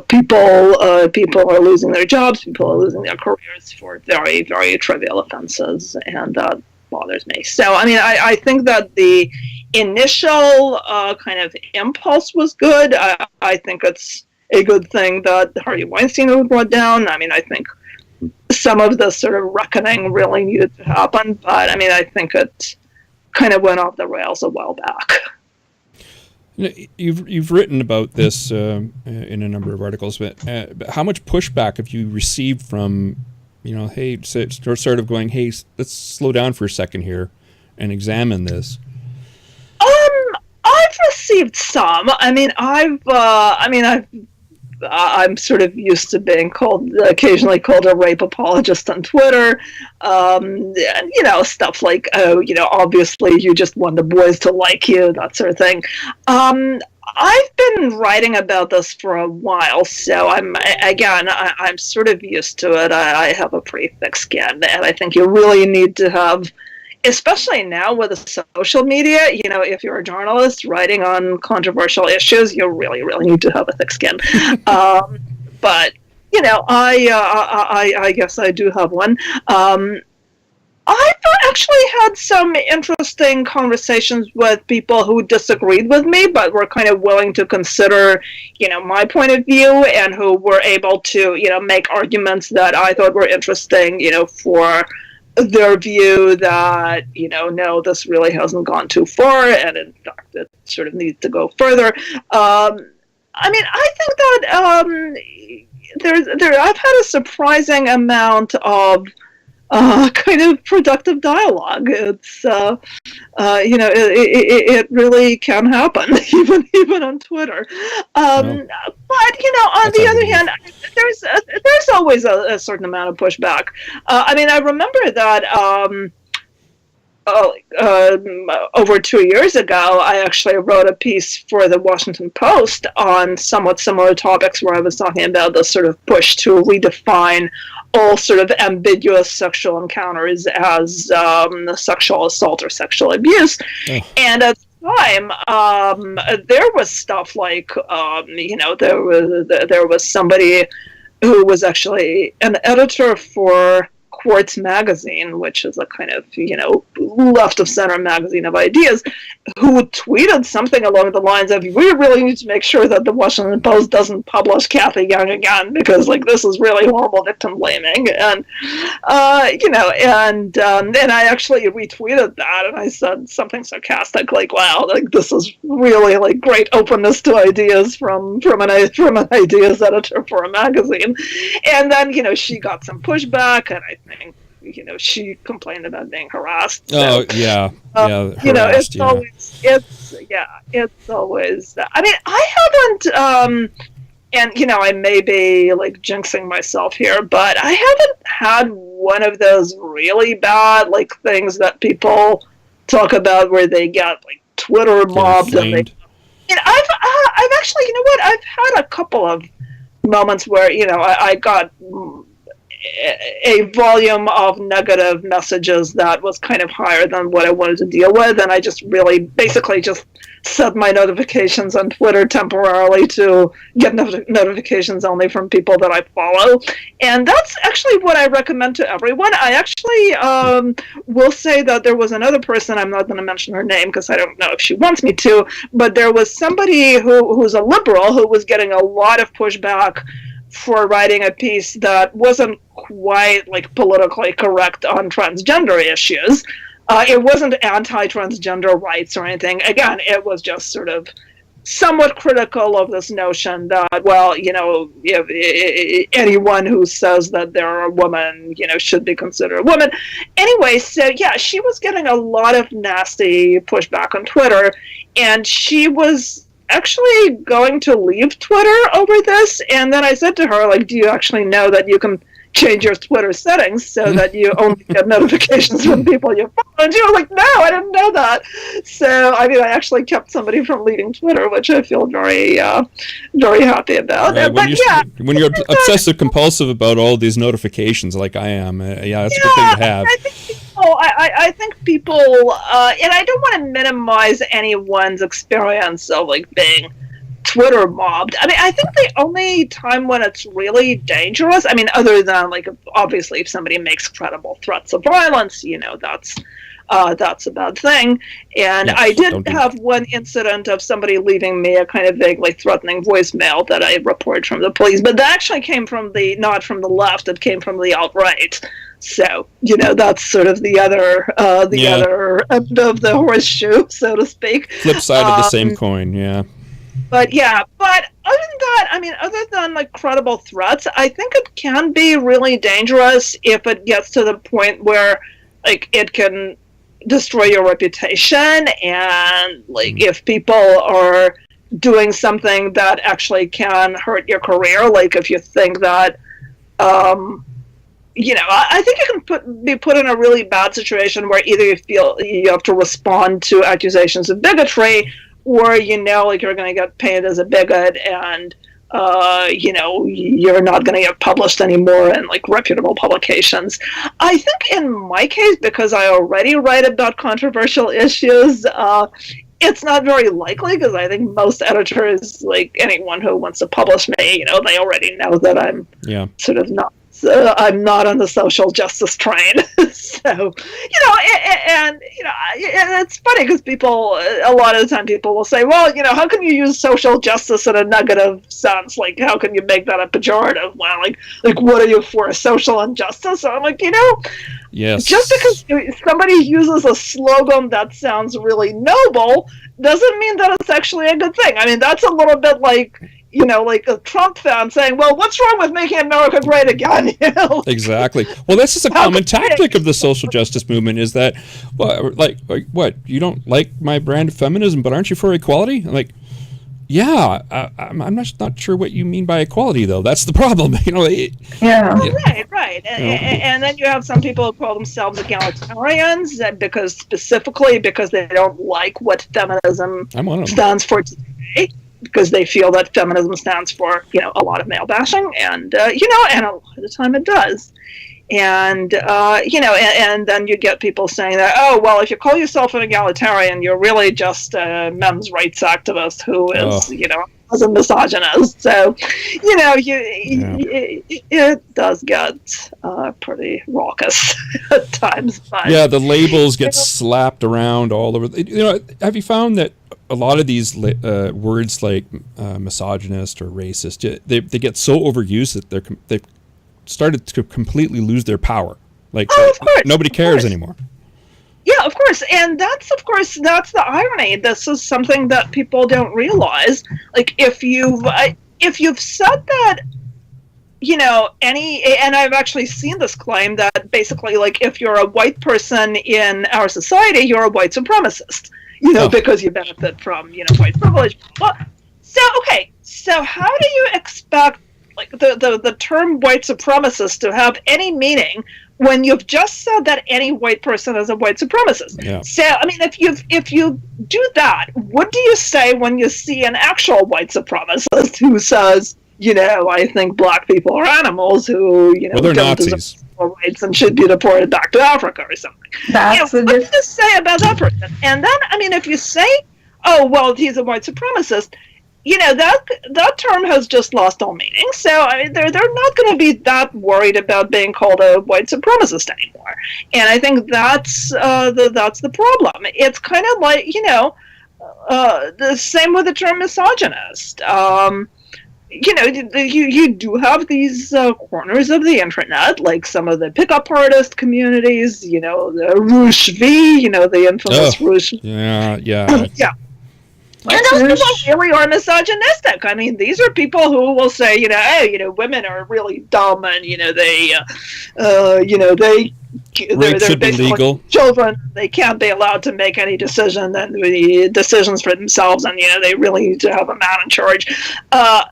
S2: people are losing their jobs, people are losing their careers for very, very trivial offenses, and that bothers me. So I think that the initial kind of impulse was good. I think it's a good thing that Harvey Weinstein was brought down. I think some of the sort of reckoning really needed to happen, but I think it kind of went off the rails a while back.
S1: You've written about this in a number of articles, but how much pushback have you received from, hey, sort of going, hey, let's slow down for a second here and examine this?
S2: I've received some. I'm sort of used to being occasionally called a rape apologist on Twitter, and stuff like, obviously you just want the boys to like you, that sort of thing. I've been writing about this for a while, so I'm sort of used to it. I have a pretty thick skin, and I think you really need to have, especially now with the social media, if you're a journalist writing on controversial issues, you really, really need to have a thick skin. But, I guess I do have one. I've actually had some interesting conversations with people who disagreed with me, but were kind of willing to consider, my point of view, and who were able to, make arguments that I thought were interesting, for their view that, no, this really hasn't gone too far, and in fact, it sort of needs to go further. I think that I've had a surprising amount of kind of productive dialogue. It's, it really can happen, even on Twitter. But, on the other hand, there's always a certain amount of pushback. I remember that over 2 years ago, I actually wrote a piece for the Washington Post on somewhat similar topics, where I was talking about the sort of push to redefine all sort of ambiguous sexual encounters as sexual assault or sexual abuse. Oh. And at the time, there was stuff like, there was somebody who was actually an editor for Quartz magazine, which is a kind of, left of center magazine of ideas, who tweeted something along the lines of, we really need to make sure that the Washington Post doesn't publish Cathy Young again, because this is really horrible victim blaming. And, then I actually retweeted that, and I said something sarcastic like, wow, this is really great openness to ideas from an ideas editor for a magazine. And then, she got some pushback, and I think, she complained about being harassed. So,
S1: yeah.
S2: It's always, I haven't, and, I may be, jinxing myself here, but I haven't had one of those really bad, things that people talk about where they get, Twitter mobbed. And I've actually, I've had a couple of moments where, I got a volume of negative messages that was kind of higher than what I wanted to deal with, and I just really basically just set my notifications on Twitter temporarily to get notifications only from people that I follow. And that's actually what I recommend to everyone. I actually will say that there was another person, I'm not going to mention her name because I don't know if she wants me to, but there was somebody who's a liberal who was getting a lot of pushback for writing a piece that wasn't quite like politically correct on transgender issues. It wasn't anti-transgender rights or anything. Again, it was just sort of somewhat critical of this notion that, well, if anyone who says that they're a woman, should be considered a woman. Anyway, so yeah, she was getting a lot of nasty pushback on Twitter, and she was actually going to leave Twitter over this. And then I said to her, like, do you actually know that you can change your Twitter settings so that you only get notifications from people you follow? And she was like, no, I didn't know that. So, I mean, I actually kept somebody from leaving Twitter, which I feel very, very happy about.
S1: Right. When you're obsessive compulsive about all these notifications like I am, it's a good thing to have.
S2: I think people, and I don't want to minimize anyone's experience of like being Twitter mobbed. I mean, I think the only time when it's really dangerous, I mean, other than like obviously if somebody makes credible threats of violence, that's a bad thing. And yes, I did have one incident of somebody leaving me a kind of vaguely threatening voicemail that I reported from the police, but that actually came from not from the left, it came from the alt-right. So, that's sort of the other other end of the horseshoe, so to speak.
S1: Flip side of the same coin, yeah.
S2: But other than that, I mean, other than like credible threats, I think it can be really dangerous if it gets to the point where like it can destroy your reputation, and like if people are doing something that actually can hurt your career, like if you think that I think you can be put in a really bad situation where either you feel you have to respond to accusations of bigotry, or like you're going to get painted as a bigot, and you're not going to get published anymore in like reputable publications. I think in my case, because I already write about controversial issues, it's not very likely, because I think most editors, like anyone who wants to publish me, they already know that I'm sort of not. I'm not on the social justice train. So, and it's funny because people, a lot of the time people will say, well, how can you use social justice in a negative sense? Like, how can you make that a pejorative? Well, like what are you for, social injustice? So I'm like,
S1: yes.
S2: Just because somebody uses a slogan that sounds really noble doesn't mean that it's actually a good thing. I mean, that's a little bit like, like a Trump fan saying, well, what's wrong with making America great again?
S1: Exactly. Well, this is a common tactic of the social justice movement, is that, well, like what? You don't like my brand of feminism, but aren't you for equality? I'm like, yeah, I'm not sure what you mean by equality, though. That's the problem.
S2: Right. And then you have some people who call themselves egalitarians because they don't like what feminism stands for today, because they feel that feminism stands for, a lot of male bashing, and a lot of the time it does. And, and then you get people saying that, oh, well, if you call yourself an egalitarian, you're really just a men's rights activist who is, as a misogynist. So, it does get pretty raucous at times. But,
S1: yeah, the labels get slapped around all over. Have you found that a lot of these words like misogynist or racist, they get so overused that they've started to completely lose their power. Like,
S2: of course,
S1: nobody cares anymore.
S2: Yeah, of course. And that's the irony. This is something that people don't realize. Like, if you've said that, and I've actually seen this claim that basically, like, if you're a white person in our society, you're a white supremacist, because you benefit from, white privilege. Well, so how do you expect, like, the term white supremacist to have any meaning when you've just said that any white person is a white supremacist?
S1: Yeah.
S2: So, I mean, if you do that, what do you say when you see an actual white supremacist who says, I think black people are animals who,
S1: well, they're
S2: don't
S1: Nazis.
S2: deserve equal rights and should be deported back to Africa or something.
S3: That's
S2: what do you say about that person? And then, if you say, oh, well, he's a white supremacist, that term has just lost all meaning. So they're not going to be that worried about being called a white supremacist anymore. And I think that's the problem. It's kind of like the same with the term misogynist. You do have these corners of the internet, like some of the pickup artist communities. The Rouge V, the infamous Rouge.
S1: Yeah.
S2: Yeah. And those people really are misogynistic. These are people who will say, hey, women are really dumb, and they're
S1: should be legal.
S2: Children. They can't be allowed to make any decisions for themselves, and they really need to have a man in charge. And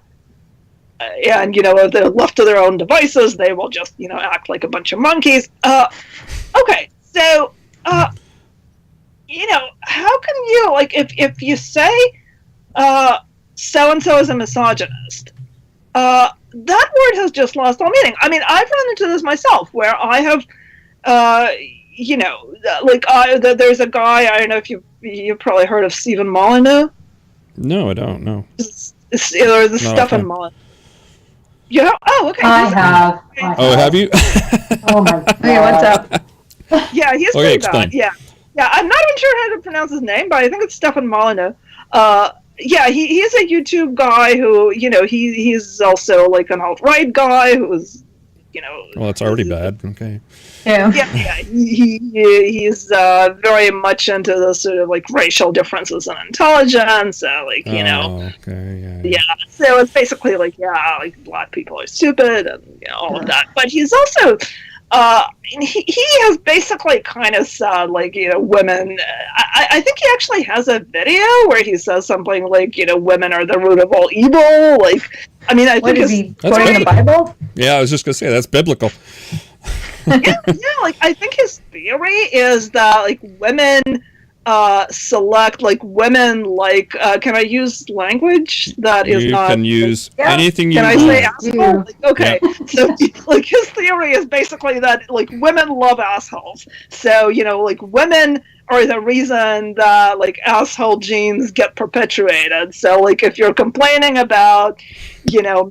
S2: if they're left to their own devices, they will just act like a bunch of monkeys. Okay, so. How can you, if you say so-and-so is a misogynist, that word has just lost all meaning. I've run into this myself, where I have, there's a guy, I don't know if you've probably heard of Stephen Molyneux.
S1: No, I don't know.
S2: Or the Stephen Molyneux. Yeah. Oh, okay.
S3: I have.
S1: Oh, have you?
S3: Oh my God.
S2: Hey, what's up? Yeah, he's pretty bad.
S1: Explain.
S2: Yeah, I'm not even sure how to pronounce his name, but I think it's Stephen Molyneux. He's a YouTube guy who, he's also like an alt-right guy who's,
S1: Well, it's already bad. Okay.
S3: Yeah.
S2: He's very much into the sort of like racial differences in intelligence,
S1: Okay.
S2: Yeah. So it's basically like black people are stupid and all of that. But he's also. He has basically kind of said, women. I think he actually has a video where he says something like, women are the root of all evil. I think
S3: is he quoting the Bible?
S1: Yeah, I was just gonna say that's biblical.
S2: I think his theory is that women select women can I use language that is
S1: you
S2: not?
S1: You can use anything you
S2: want.
S1: Can
S2: I say asshole? Okay, so his theory is basically that women love assholes. So women are the reason that asshole genes get perpetuated. So if you're complaining about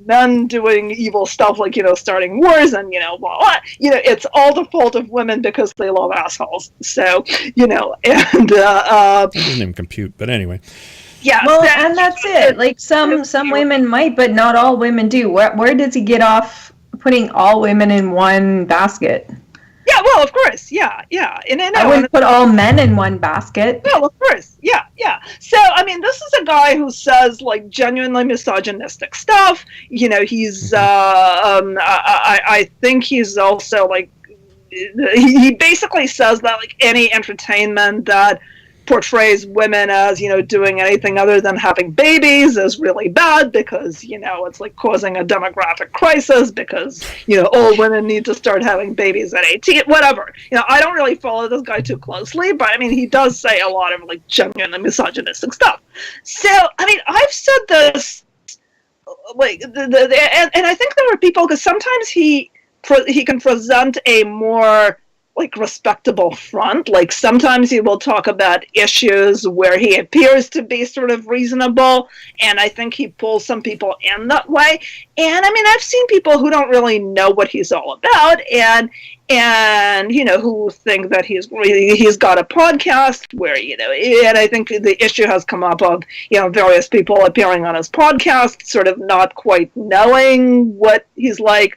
S2: men doing evil stuff starting wars and blah, blah, it's all the fault of women because they love assholes. So and
S1: it doesn't even compute, but anyway.
S3: Yeah. Well, and that's it. Some women might, but not all women do. Where does he get off putting all women in one basket?
S2: Yeah, well, of course, yeah. And
S3: I wouldn't put all men in one basket.
S2: Well, of course, yeah. So, this is a guy who says, genuinely misogynistic stuff. He's, I think he's also, he basically says that, any entertainment that portrays women as, doing anything other than having babies is really bad because, it's causing a demographic crisis because, all women need to start having babies at 18, whatever. I don't really follow this guy too closely, but he does say a lot of genuinely misogynistic stuff. So, I've said this, and I think there are people, because sometimes he can present a more respectable front. Sometimes he will talk about issues where he appears to be sort of reasonable, and I think he pulls some people in that way. And I've seen people who don't really know what he's all about, and who think that he's got a podcast where and I think the issue has come up of various people appearing on his podcast sort of not quite knowing what he's like.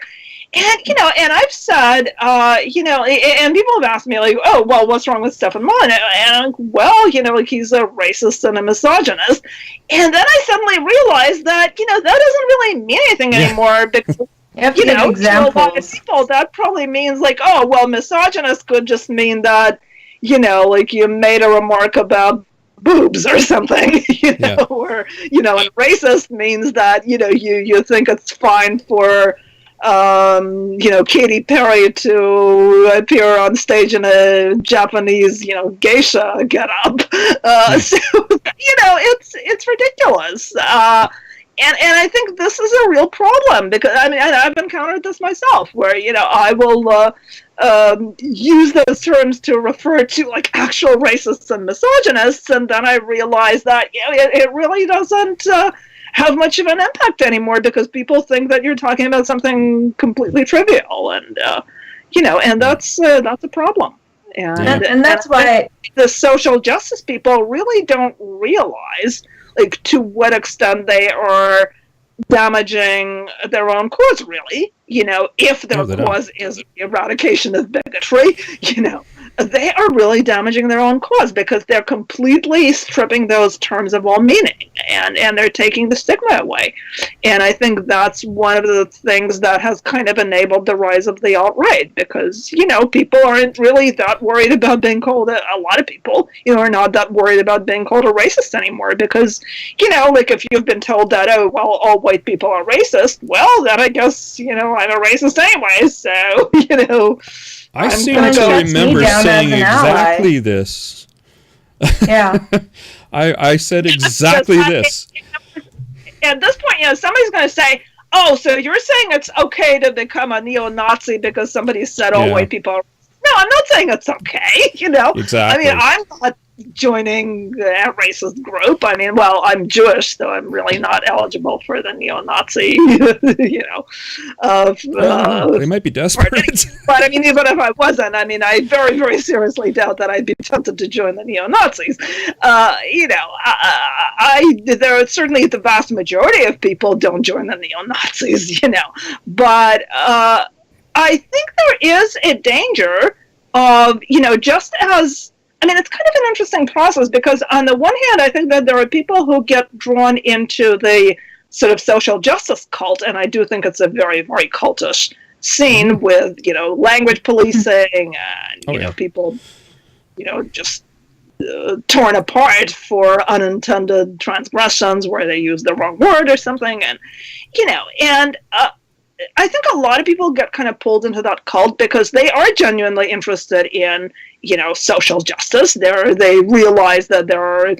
S2: And, and I've said, and people have asked me, oh, well, what's wrong with Stephen Molyneux? And I'm well, he's a racist and a misogynist. And then I suddenly realized that, that doesn't really mean anything anymore because, to a lot of people, that probably means oh, well, misogynist could just mean that, you made a remark about boobs or something, or, and racist means that, you think it's fine for, Katy Perry to appear on stage in a Japanese, geisha get up. So, it's ridiculous. and I think this is a real problem, because I mean, I've encountered this myself, where I will use those terms to refer to like actual racists and misogynists, and then I realize that it really doesn't have much of an impact anymore, because people think that you're talking about something completely trivial, and and that's a problem.
S3: And that's why
S2: the social justice people really don't realize, like, to what extent they are damaging their own cause, really. If their cause is the eradication of bigotry, they are really damaging their own cause, because they're completely stripping those terms of all meaning, and they're taking the stigma away. And I think that's one of the things that has kind of enabled the rise of the alt-right, because, people aren't really that worried about being called, a lot of people, are not that worried about being called a racist anymore, because, like, if you've been told that, oh, well, all white people are racist, well, then I guess, I'm a racist anyway, so,
S1: I seem to remember saying exactly this.
S3: Yeah.
S1: I said exactly this.
S2: At this point, somebody's going to say, oh, so you're saying it's okay to become a neo-Nazi because somebody said all white people are... No, I'm not saying it's okay,
S1: Exactly.
S2: I mean, I'm not joining a racist group. I mean, well, I'm Jewish, so I'm really not eligible for the neo-Nazi,
S1: they might be desperate.
S2: But I mean, even if I wasn't, I mean, I very, very seriously doubt that I'd be tempted to join the neo-Nazis. There are certainly the vast majority of people don't join the neo-Nazis, but I think there is a danger of, just as, I mean, it's kind of an interesting process, because on the one hand, I think that there are people who get drawn into the sort of social justice cult, and I do think it's a very, very cultish scene with, language policing and, people, just torn apart for unintended transgressions where they use the wrong word or something, and, I think a lot of people get kind of pulled into that cult because they are genuinely interested in, social justice. They realize that there are,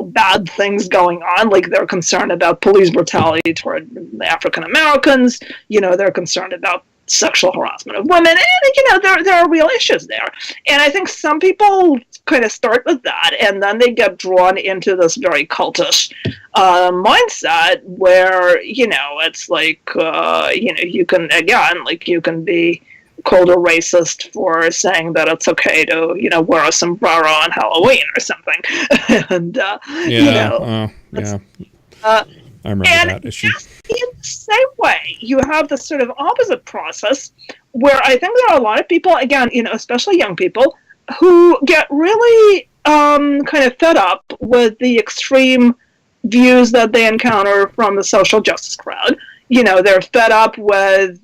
S2: bad things going on. Like, they're concerned about police brutality toward African Americans. They're concerned about sexual harassment of women, and there are real issues there. And I think some people kind of start with that, and then they get drawn into this very cultish mindset where it's like you can, again, like, you can be called a racist for saying that it's okay to wear a sombrero on Halloween or something, and
S1: I remember that issue.
S2: In the same way, you have this sort of opposite process where I think there are a lot of people, again, especially young people, who get really kind of fed up with the extreme views that they encounter from the social justice crowd. They're fed up with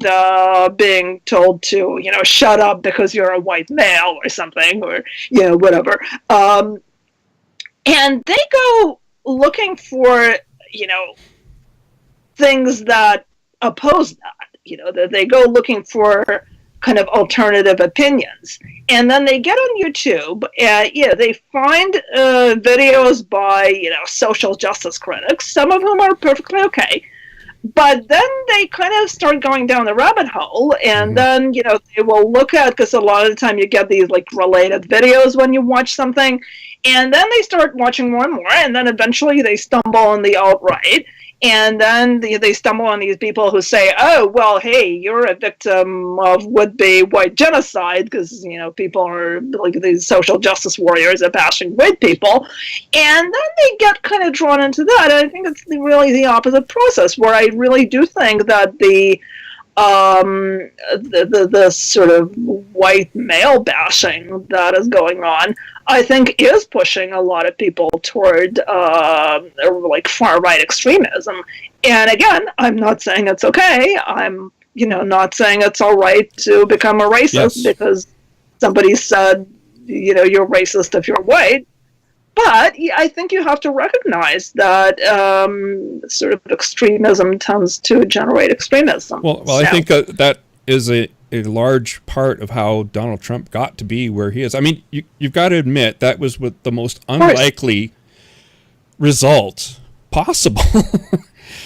S2: being told to, shut up because you're a white male or something, or, whatever. And they go looking for, things that oppose that. That they go looking for kind of alternative opinions. And then they get on YouTube and, they find videos by, social justice critics, some of whom are perfectly okay. But then they kind of start going down the rabbit hole, and then, they will look at, because a lot of the time you get these, like, related videos when you watch something, and then they start watching more and more, and then eventually they stumble on the alt-right, and then they stumble on these people who say, oh, well, hey, you're a victim of would-be white genocide, because, people are, like, these social justice warriors are bashing white people. And then they get kind of drawn into that. And I think it's really the opposite process, where I really do think that the sort of white male bashing that is going on, I think, is pushing a lot of people toward like far-right extremism. And again, I'm not saying it's okay. I'm, not saying it's all right to become a racist because somebody said, you're racist if you're white. But I think you have to recognize that sort of extremism tends to generate extremism.
S1: Well, I think that is a large part of how Donald Trump got to be where he is. I mean, you've got to admit that was with the most unlikely result possible.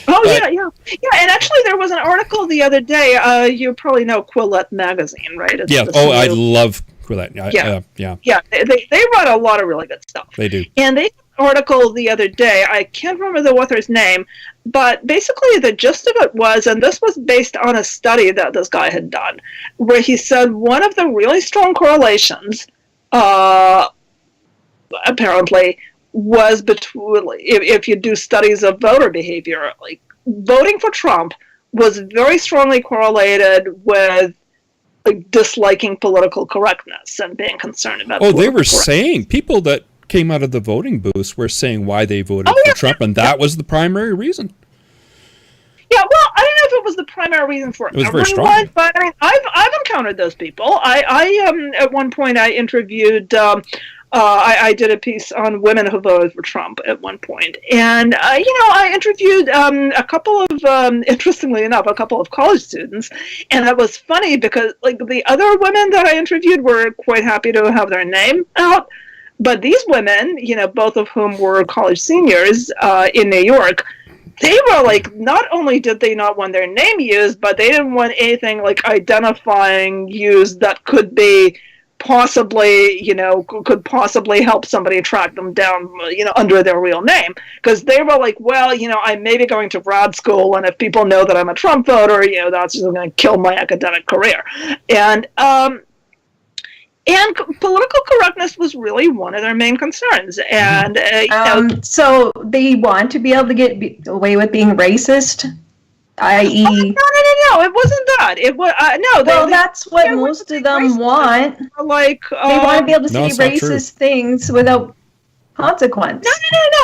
S2: Oh, yeah. And actually, there was an article the other day. You probably know Quillette magazine, right? It's
S1: Yeah. Oh, I love Quillette.
S2: Yeah. They write a lot of really good stuff.
S1: They do.
S2: And they article the other day, I can't remember the author's name, but basically the gist of it was, and this was based on a study that this guy had done, where he said one of the really strong correlations, apparently, was between, if you do studies of voter behavior, like voting for Trump was very strongly correlated with like disliking political correctness and being concerned about.
S1: Oh, they were saying people that came out of the voting booths were saying why they voted for Trump, and that was the primary reason.
S2: Yeah, well, I don't know if it was the primary reason for everyone, but I mean, I've encountered those people. I at one point I interviewed. I did a piece on women who voted for Trump at one point, and I interviewed a couple of, interestingly enough, a couple of college students, and it was funny because like the other women that I interviewed were quite happy to have their name out, but these women, both of whom were college seniors in New York, they were like, not only did they not want their name used, but they didn't want anything like identifying used that could be possibly, could possibly help somebody track them down, under their real name. Because they were like, well, I may be going to grad school, and if people know that I'm a Trump voter, that's just going to kill my academic career. And political correctness was really one of their main concerns. And
S3: so they want to be able to get away with being racist, i.e.
S2: No, it wasn't that. It was no.
S3: Well, that's what most of them want.
S2: Like
S3: they want to be able to say racist things without consequence.
S2: No.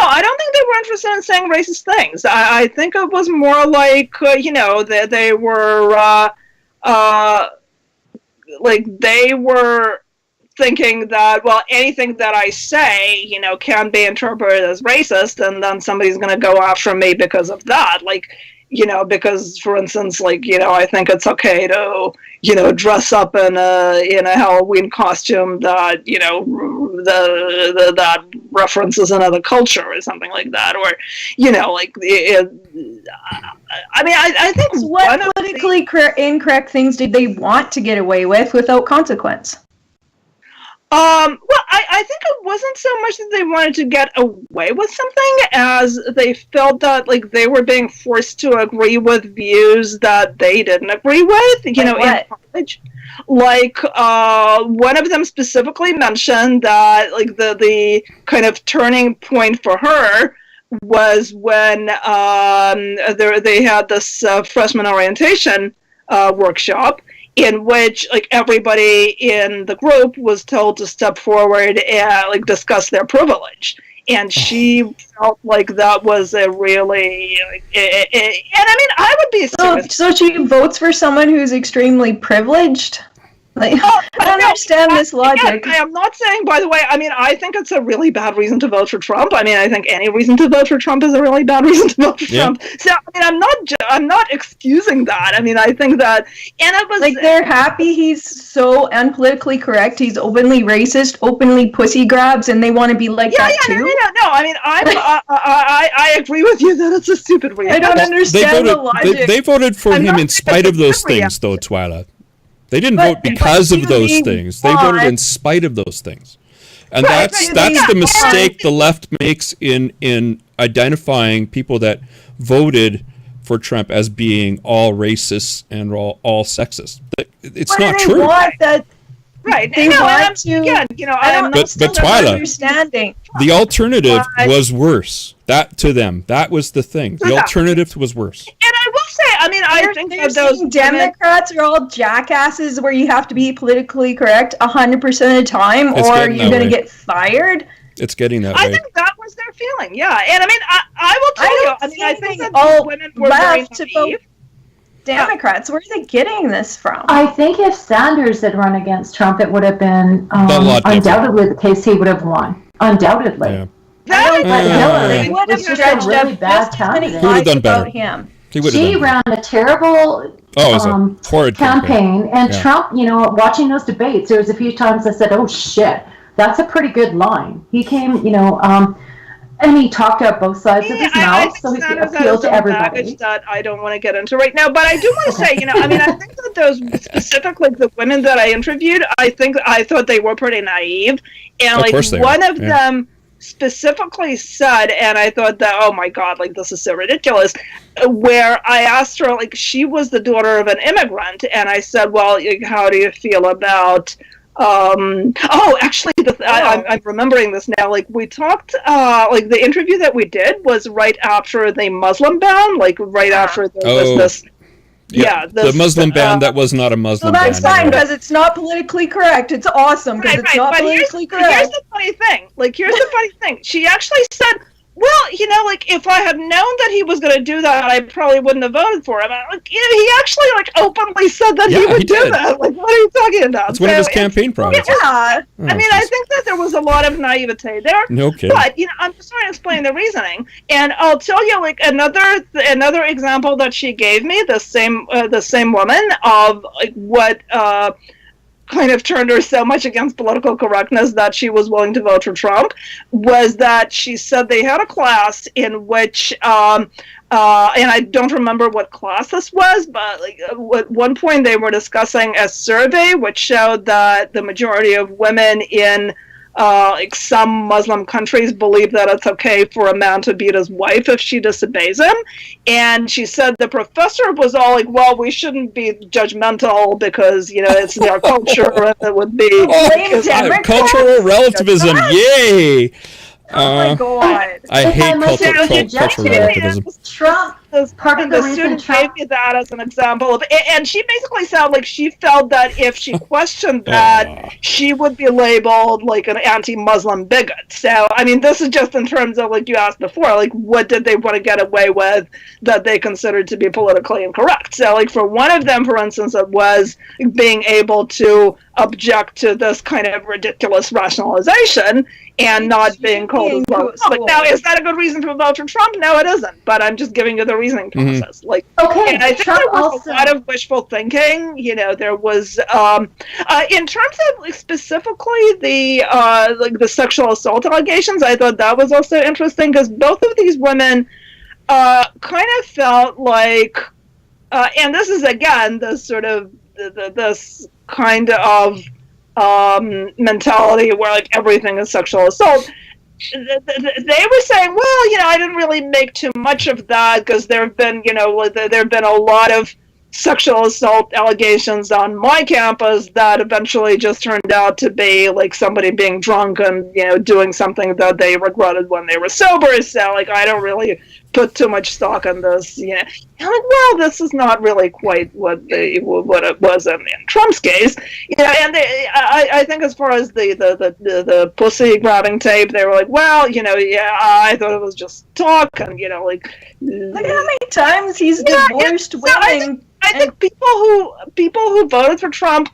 S2: I don't think they were interested in saying racist things. I think it was more like they were like they were thinking that, well, anything that I say, can be interpreted as racist, and then somebody's going to go after me because of that. Like, because, for instance, like, I think it's okay to, dress up in a Halloween costume that, that references another culture or something like that, or, like, I think
S3: what politically incorrect things did they want to get away with without consequence?
S2: Well, I think it wasn't so much that they wanted to get away with something as they felt that like they were being forced to agree with views that they didn't agree with, in college. Like one of them specifically mentioned that like the kind of turning point for her was when they had this freshman orientation workshop, in which like everybody in the group was told to step forward and like discuss their privilege, and she felt like that was a really and I mean I would be
S3: so she votes for someone who's extremely privileged. Like, I don't understand this logic.
S2: I am not saying, by the way, I mean, I think it's a really bad reason to vote for Trump. I mean, I think any reason to vote for Trump is a really bad reason to vote for Trump. So, I mean, I'm not excusing that. I mean, I think that, and it was...
S3: Like, they're happy he's so unpolitically correct, he's openly racist, openly pussy grabs, and they want to be like that too?
S2: No, I mean, I agree with you that it's a stupid reason.
S3: I don't understand the logic.
S1: They voted for him in spite of those things, though, Twyla. They didn't vote because of those things. They voted in spite of those things. And that's the mistake the left makes in identifying people that voted for Trump as being all racist and all sexist. It's not true.
S2: Right.
S3: They want to.
S2: Again, I'm not
S1: but Twyla,
S3: understanding.
S1: The alternative was worse. That to them, that was the thing. The alternative was worse.
S2: And I will say, I mean, I think that those
S3: Democrats are all jackasses where you have to be politically correct 100% of the time, or you're going to get fired.
S1: It's getting that way.
S2: I think that was their feeling. Yeah, and I mean, I will tell you. I mean, I think that
S3: all
S2: women were very naive.
S3: Democrats, where are they getting this from?
S4: I think if Sanders had run against Trump, it would have been undoubtedly the case he would have won. Undoubtedly.
S1: Yeah.
S4: Hillary was just a really bad candidate.
S1: He would have done better. She
S4: ran a terrible
S1: horrid
S4: campaign. And Trump, watching those debates, there was a few times I said, oh shit, that's a pretty good line. He came, And he talked out both sides of his mouth, so he appealed to everybody.
S2: That I don't want to get into right now, but I do want to say, I think that those specifically the women that I interviewed, I thought they were pretty naive, and one of them specifically said, and I thought that, oh my God, this is so ridiculous, where I asked her, she was the daughter of an immigrant, and I said, well, how do you feel about I'm remembering this now. We talked, the interview that we did was right after the Muslim ban, right after there was this.
S1: The Muslim ban that was not a Muslim ban.
S3: Well, that's fine because it's not politically correct. It's awesome because it's not politically correct.
S2: Here's the funny thing. She actually said, well, if I had known that he was going to do that, I probably wouldn't have voted for him. He actually, openly said that he would do that. What are you talking about?
S1: It's one of his campaign promises.
S2: Yeah. I think that there was a lot of naivete there.
S1: No kidding.
S2: But, I'm just trying to explain the reasoning. And I'll tell you, another example that she gave me, the same woman, of, what... kind of turned her so much against political correctness that she was willing to vote for Trump, was that she said they had a class in which, and I don't remember what class this was, but at one point they were discussing a survey which showed that the majority of women in some Muslim countries believe that it's okay for a man to beat his wife if she disobeys him. And she said the professor was all well, we shouldn't be judgmental because, it's their culture and it would be...
S1: cultural relativism, yay!
S3: Oh my God!
S1: I hate cultural relativism.
S4: Trump is part of the reason
S2: Trump gave me that as an example of, and she basically sounded like she felt that if she questioned that, she would be labeled an anti-Muslim bigot. So, this is just in terms of you asked before, what did they want to get away with that they considered to be politically incorrect? So, for one of them, for instance, it was being able to object to this kind of ridiculous rationalization and not being called as well. Now, is that a good reason to vote for Trump? No, it isn't. But I'm just giving you the reasoning process. And I think there was a lot of wishful thinking. There was in terms of specifically the sexual assault allegations. I thought that was also interesting because both of these women kind of felt and this is again this sort of this kind of mentality where everything is sexual assault. They were saying, well, I didn't really make too much of that because there have been, there have been a lot of sexual assault allegations on my campus that eventually just turned out to be somebody being drunk and, doing something that they regretted when they were sober. So, I don't really put too much stock on this. I'm well, this is not really quite what it was in Trump's case. And I think as far as the pussy grabbing tape, they were well, I thought it was just talk, and look at
S3: how many times he's divorced women.
S2: I think people who voted for Trump,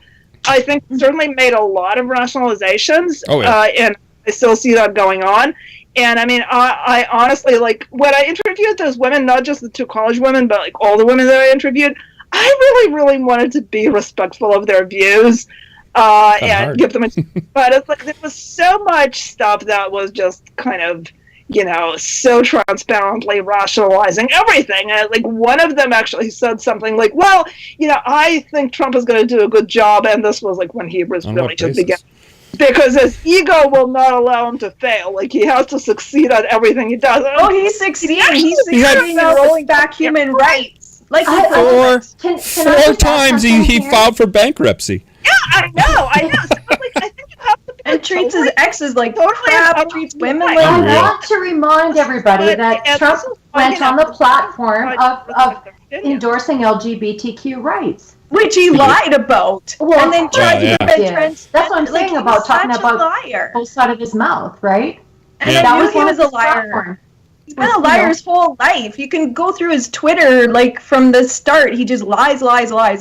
S2: I think certainly made a lot of rationalizations, and I still see that going on. And I honestly, when I interviewed those women, not just the two college women, but all the women that I interviewed, I really, really wanted to be respectful of their views and give them a but it's there was so much stuff that was just kind of, so transparently rationalizing everything. And one of them actually said something well, I think Trump is going to do a good job. And this was when he was really just beginning. Because his ego will not allow him to fail. He has to succeed at everything he does.
S3: Oh, he's succeeding. He's succeeding in rolling back human rights.
S1: Four times he filed for bankruptcy.
S2: Yeah, I know. So, I think you have to be
S3: and treats his exes like crap, treats women like
S4: I want to remind everybody that Trump went on the platform of endorsing LGBTQ rights.
S3: Which he lied about.
S4: Well,
S3: and then tried to
S4: that's what I'm saying about talking about both sides of his mouth, right?
S3: And that was one of the liar. He's been a liar his whole life. You can go through his Twitter, from the start. He just lies,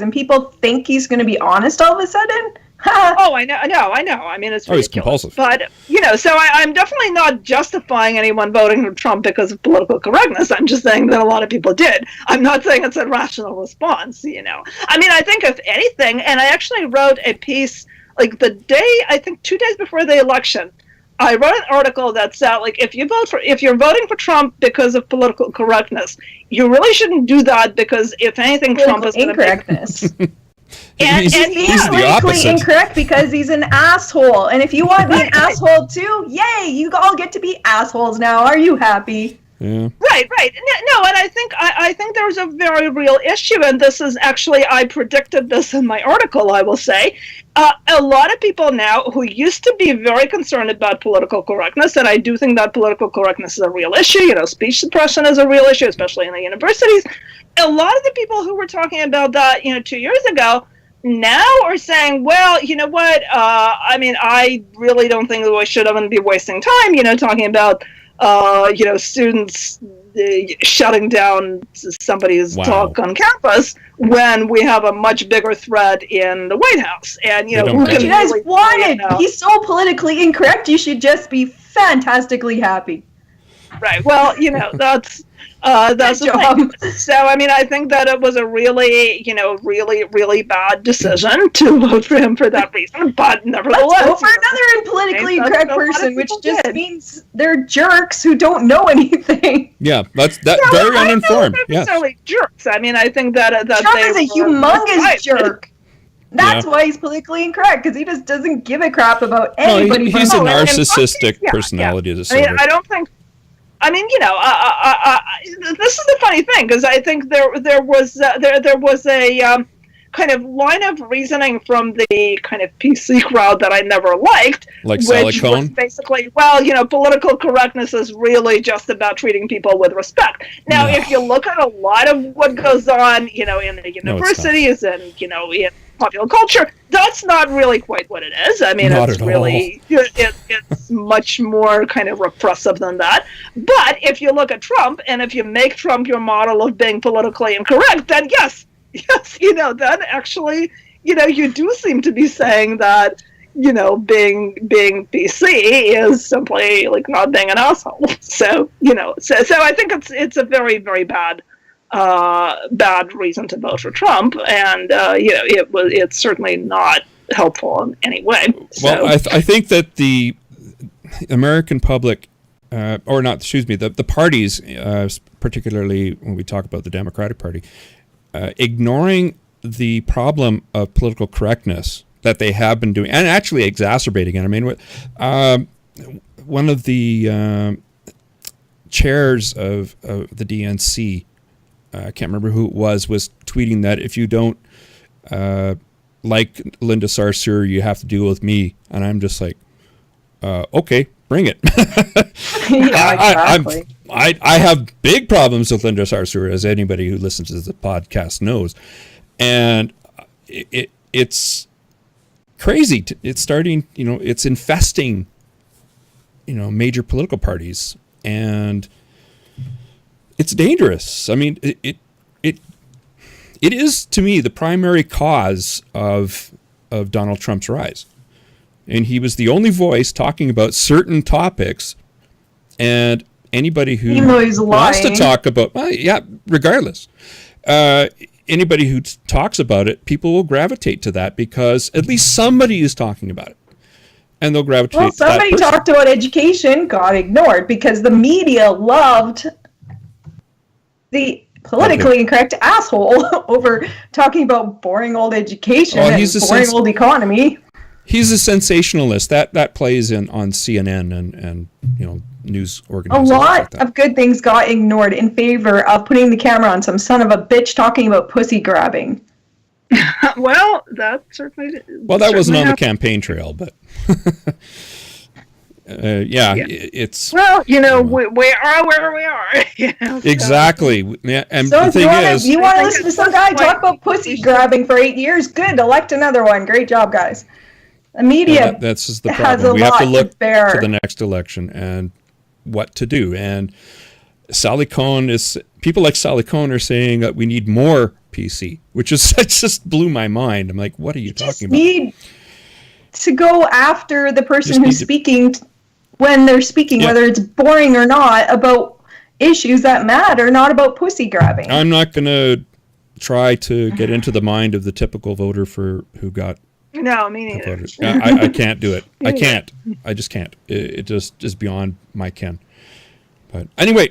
S3: and people think he's going to be honest all of a sudden.
S2: Oh, I know. It's ridiculous.
S1: He's compulsive.
S2: But, so I'm definitely not justifying anyone voting for Trump because of political correctness. I'm just saying that a lot of people did. I'm not saying it's a rational response, I think if anything, and I actually wrote a piece, the day, I think 2 days before the election, I wrote an article that said, like, if you're voting for Trump because of political correctness, you really shouldn't do that, because if anything, Trump is going to
S3: incorrectness.
S1: He's the
S3: politically
S1: opposite.
S3: incorrect because he's an asshole. And if you want to be an asshole too, yay, you all get to be assholes now. Are you happy?
S1: Yeah.
S2: Right. No, and I think there's a very real issue, and this is actually, I predicted this in my article, I will say. A lot of people now who used to be very concerned about political correctness, and I do think that political correctness is a real issue, speech suppression is a real issue, especially in the universities. A lot of the people who were talking about that, 2 years ago, now are saying, well, you know what, I really don't think that we should even be wasting time, talking about students shutting down somebody's talk on campus when we have a much bigger threat in the White House. And, who can
S3: you guys wanted. He's so politically incorrect, you should just be fantastically happy.
S2: Right. Well, that's the thing. So, I think that it was a really, really bad decision to vote for him for that reason. But nevertheless,
S3: let's go for another politically incorrect person, which just means they're jerks who don't know anything.
S1: Yeah, that's very uninformed.
S2: Not necessarily jerks. I think that
S3: Trump is a humongous jerk. That's why he's politically incorrect, because he just doesn't give a crap about anybody.
S1: He's a narcissistic personality disorder.
S2: I don't think. This is the funny thing, because I think there was a kind of line of reasoning from the kind of PC crowd that I never liked,
S1: like which was
S2: basically, political correctness is really just about treating people with respect. Now, if you look at a lot of what goes on, in the universities and in popular culture, that's not really quite what it is. It's really, it's much more kind of repressive than that. But if you look at Trump, and if you make Trump your model of being politically incorrect, then yes, then actually, you do seem to be saying that, being PC is simply like not being an asshole. So, so I think it's a very, very bad reason to vote for Trump, and it's certainly not helpful in any way. So.
S1: Well, I think that the American public, the parties, particularly when we talk about the Democratic Party, ignoring the problem of political correctness that they have been doing, and actually exacerbating it. One of the chairs of the DNC, I can't remember who it was tweeting that if you don't like Linda Sarsour, you have to deal with me. And I'm just like, okay, bring it.
S3: Yeah, exactly.
S1: I have big problems with Linda Sarsour, as anybody who listens to the podcast knows. And it's crazy. It's starting, it's infesting, major political parties. And it's dangerous. It is, to me, the primary cause of Donald Trump's rise. And he was the only voice talking about certain topics, and anybody who wants to talk about, regardless, anybody who talks about it, people will gravitate to that because at least somebody is talking about it. And they'll gravitate to that person.
S3: Somebody talked about education, got ignored because the media loved the politically incorrect asshole over talking about boring old education and boring old economy.
S1: He's a sensationalist. That plays on CNN and news organizations.
S3: A lot of good things got ignored in favor of putting the camera on some son of a bitch talking about pussy grabbing.
S2: Well, that certainly.
S1: Well, that wasn't on the campaign trail, but. It's
S2: we are where we are.
S1: Exactly. Yeah, and
S3: so
S1: the thing is,
S3: you want to listen to some guy talk about pussy grabbing for 8 years? Good, elect another one. Great job, guys. The media
S1: that's just the problem. We have to look to the next election and what to do. And people like Sally Cohn are saying that we need more PC, which is it just blew my mind. I'm like, what are you talking about?
S3: Need to go after the person who's speaking when they're speaking, whether it's boring or not, about issues that matter, not about pussy grabbing.
S1: I'm not going to try to get into the mind of the typical voter who got
S2: No, me neither.
S1: I can't do it. I can't. I just can't. It just is beyond my ken. But anyway,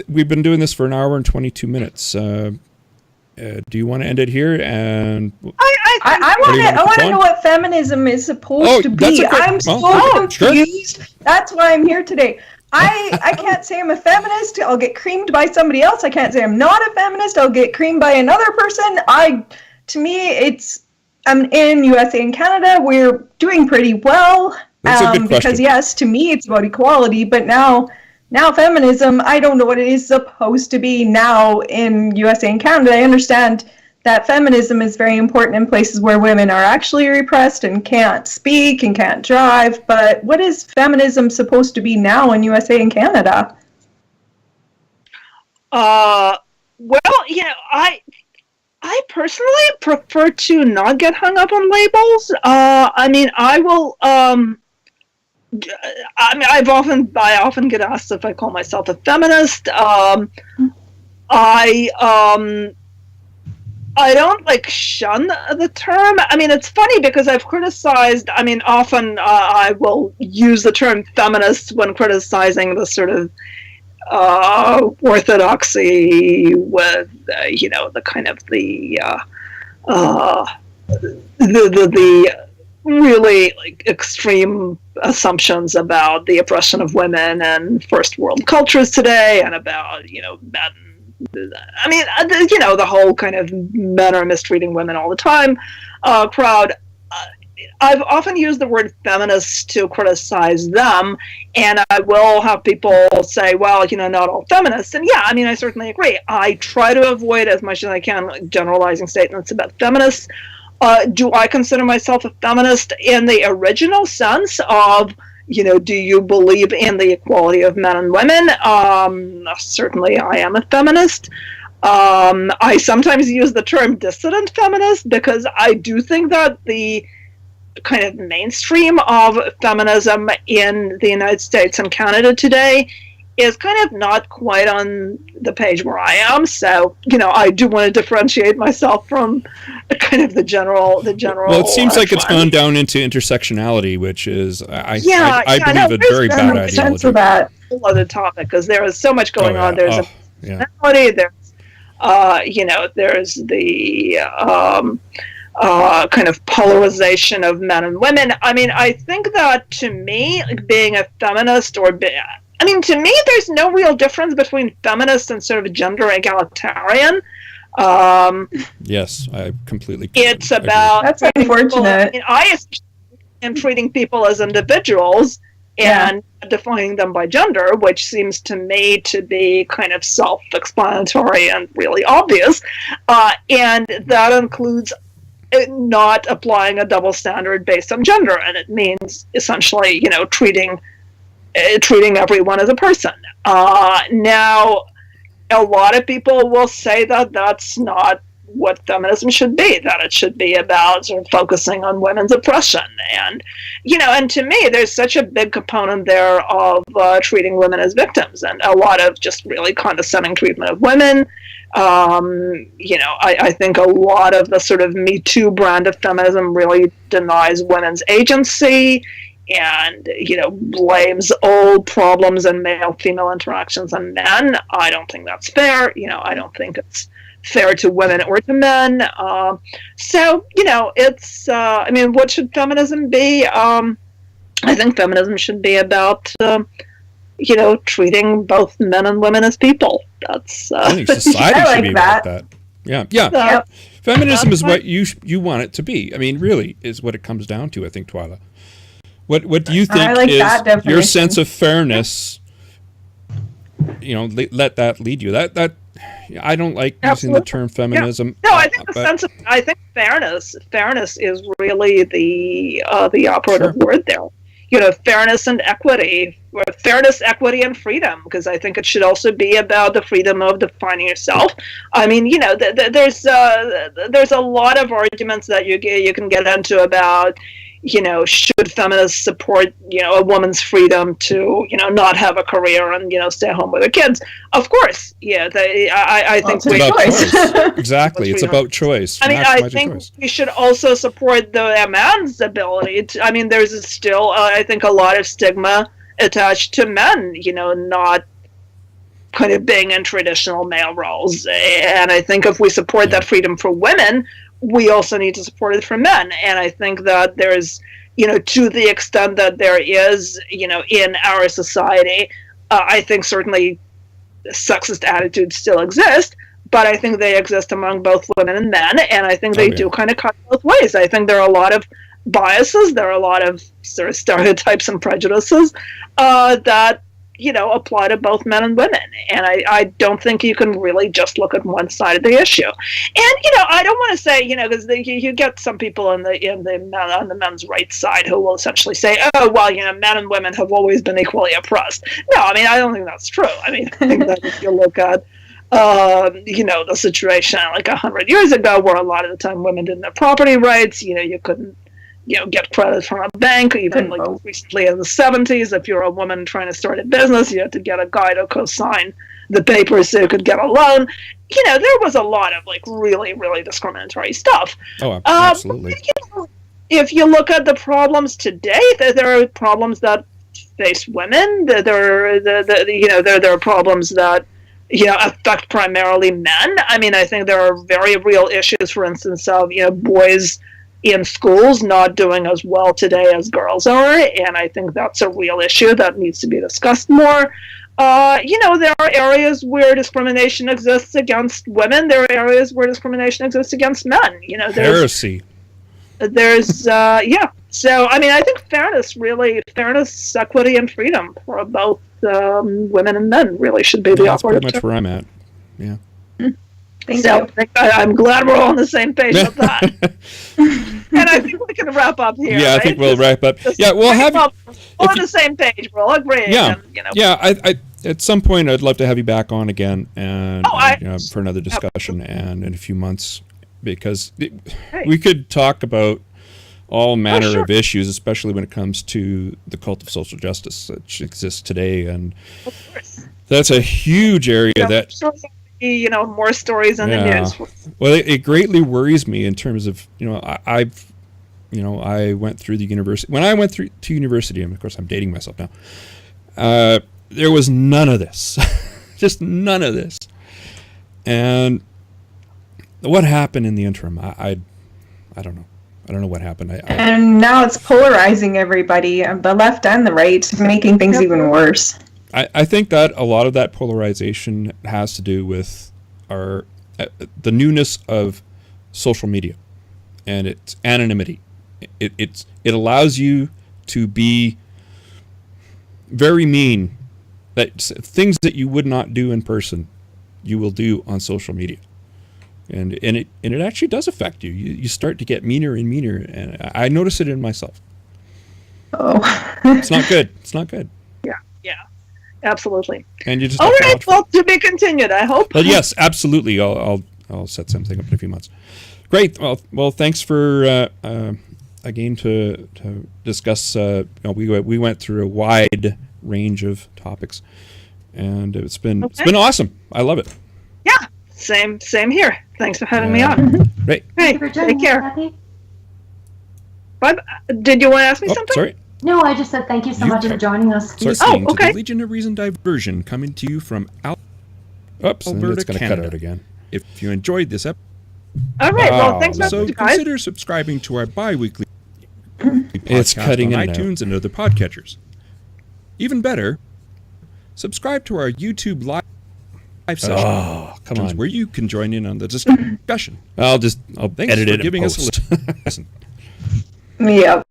S1: we've been doing this for an hour and 22 minutes. Do you want to end it here? And
S3: I want to know what feminism is supposed to be. I'm so confused. Sure. That's why I'm here today. I can't say I'm a feminist. I'll get creamed by somebody else. I can't say I'm not a feminist. I'll get creamed by another person. To me, I'm in USA and Canada. We're doing pretty well.
S1: That's a good question.
S3: Because yes, to me it's about equality, but now feminism, I don't know what it is supposed to be now in USA and Canada. I understand that feminism is very important in places where women are actually repressed and can't speak and can't drive, but what is feminism supposed to be now in USA and Canada?
S2: Well, I personally prefer to not get hung up on labels. I will. I often get asked if I call myself a feminist. I don't shun the term. I mean, it's funny because I've criticized. I mean, often I will use the term feminist when criticizing the sort of orthodoxy with the kind of the really extreme assumptions about the oppression of women and first world cultures today, and about men. I mean, the whole kind of men are mistreating women all the time crowd. I've often used the word feminist to criticize them, and I will have people say, well, not all feminists. And yeah, I mean, I certainly agree. I try to avoid as much as I can generalizing statements about feminists. Do I consider myself a feminist in the original sense of, do you believe in the equality of men and women? Certainly I am a feminist. I sometimes use the term dissident feminist because I do think that the kind of mainstream of feminism in the United States and Canada today is kind of not quite on the page where I am. So, I do want to differentiate myself from kind of the general. Well,
S1: it seems like it's gone down into intersectionality, which is, I believe, a very bad ideology.
S2: That whole other topic, because there is so much going on. There's personality. There's, there's the kind of polarization of men and women. I mean, I think that to me, being a feminist to me, there's no real difference between feminist and sort of gender egalitarian.
S1: Yes, I completely.
S2: It's about
S3: that's unfortunate.
S2: I am treating people as individuals and defining them by gender, which seems to me to be kind of self-explanatory and really obvious. And that includes not applying a double standard based on gender, and it means essentially, treating everyone as a person. Now, a lot of people will say that that's not what feminism should be, that it should be about sort of focusing on women's oppression. And, and to me, there's such a big component there of treating women as victims, and a lot of just really condescending treatment of women. I think a lot of the sort of Me Too brand of feminism really denies women's agency, and blames all problems in male-female interactions on men. I don't think that's fair. I don't think it's fair to women or to men. It's what should feminism be? I think feminism should be about treating both men and women as people. That's
S1: I think society should be about that. Yeah. Feminism is what you want it to be. I mean, really, is what it comes down to, I think, Twyla. What do you think is your sense of fairness? Let that lead you. That I don't like using the term feminism.
S2: Yeah. No, I think I think fairness is really the operative word there. Fairness and equity, fairness, equity, and freedom, because I think it should also be about the freedom of defining yourself. I mean, there's a lot of arguments that you can get into about, should feminists support, a woman's freedom to, not have a career and, stay home with her kids? Of course. Yeah. I think
S1: it's about choice. Exactly. It's about choice.
S2: I think we should also support the man's ability there's still, I think, a lot of stigma attached to men, not kind of being in traditional male roles. And I think if we support that freedom for women, we also need to support it for men. And I think that there's, to the extent that there is, in our society, I think certainly sexist attitudes still exist, but I think they exist among both women and men. And I think they do kind of cut both ways. I think there are a lot of biases, there are a lot of sort of stereotypes and prejudices that apply to both men and women, and I don't think you can really just look at one side of the issue. And I don't want to say because you get some people on the men's rights side who will essentially say, oh well, men and women have always been equally oppressed. No, I don't think that's true. I think that if you look at the situation like 100 years ago, where a lot of the time women didn't have property rights, you couldn't get credit from a bank. Even like recently in the 70s, if you're a woman trying to start a business, you had to get a guy to co-sign the papers so you could get a loan. There was a lot of like really, really discriminatory stuff.
S1: Oh, absolutely.
S2: If you look at the problems today, there are problems that face women. There are problems that affect primarily men. I think there are very real issues, for instance, of boys in schools not doing as well today as girls are, and I think that's a real issue that needs to be discussed more. There are areas where discrimination exists against women. There are areas where discrimination exists against men.
S1: Heresy.
S2: There's So I think fairness, equity, and freedom for both women and men really should be the operative.
S1: That's pretty much where I'm at. Yeah.
S2: I'm glad we're all on the same page with that. And I think we can wrap up here.
S1: Yeah, right? I think we'll wrap up. We'll
S2: on the same page. We'll agree.
S1: Yeah, I at some point I'd love to have you back on again and for another discussion and in a few months, because we could talk about all manner of issues, especially when it comes to the cult of social justice that exists today, and that's a huge area that.
S2: More stories in the news.
S1: Well, it greatly worries me in terms of, I went through the university. When I went to university, and of course I'm dating myself now, there was none of this. Just none of this. And what happened in the interim? I don't know. I don't know what happened.
S3: And now it's polarizing everybody, the left and the right, making things even worse.
S1: I think that a lot of that polarization has to do with the newness of social media and its anonymity. It allows you to be very mean. That things that you would not do in person, you will do on social media, and it actually does affect you. You start to get meaner and meaner, and I notice it in myself.
S3: Oh,
S1: it's not good. It's not good.
S2: Absolutely.
S1: And you just
S2: all right. Well, to be continued, I hope.
S1: Well, yes, absolutely. I'll set something up in a few months. Great. Well, thanks for again to discuss. We went through a wide range of topics, and it's been awesome. I love it.
S2: Yeah. Same here. Thanks for having me on.
S1: Great.
S2: Hey, take care. Kathy. Bye. Did you want to ask me something?
S1: Sorry.
S4: No, I just said thank you so much for joining us.
S1: Listening to the Legion of Reason diversion coming to you from Alberta, it's going to cut out again. If you enjoyed this episode,
S2: all right. Well, thanks for
S1: so
S2: guys.
S1: Consider subscribing to our bi-weekly podcast on iTunes and other podcatchers. Even better, subscribe to our YouTube live session, where you can join in on the discussion. I'll edit it. Giving us a listen.
S3: Yeah.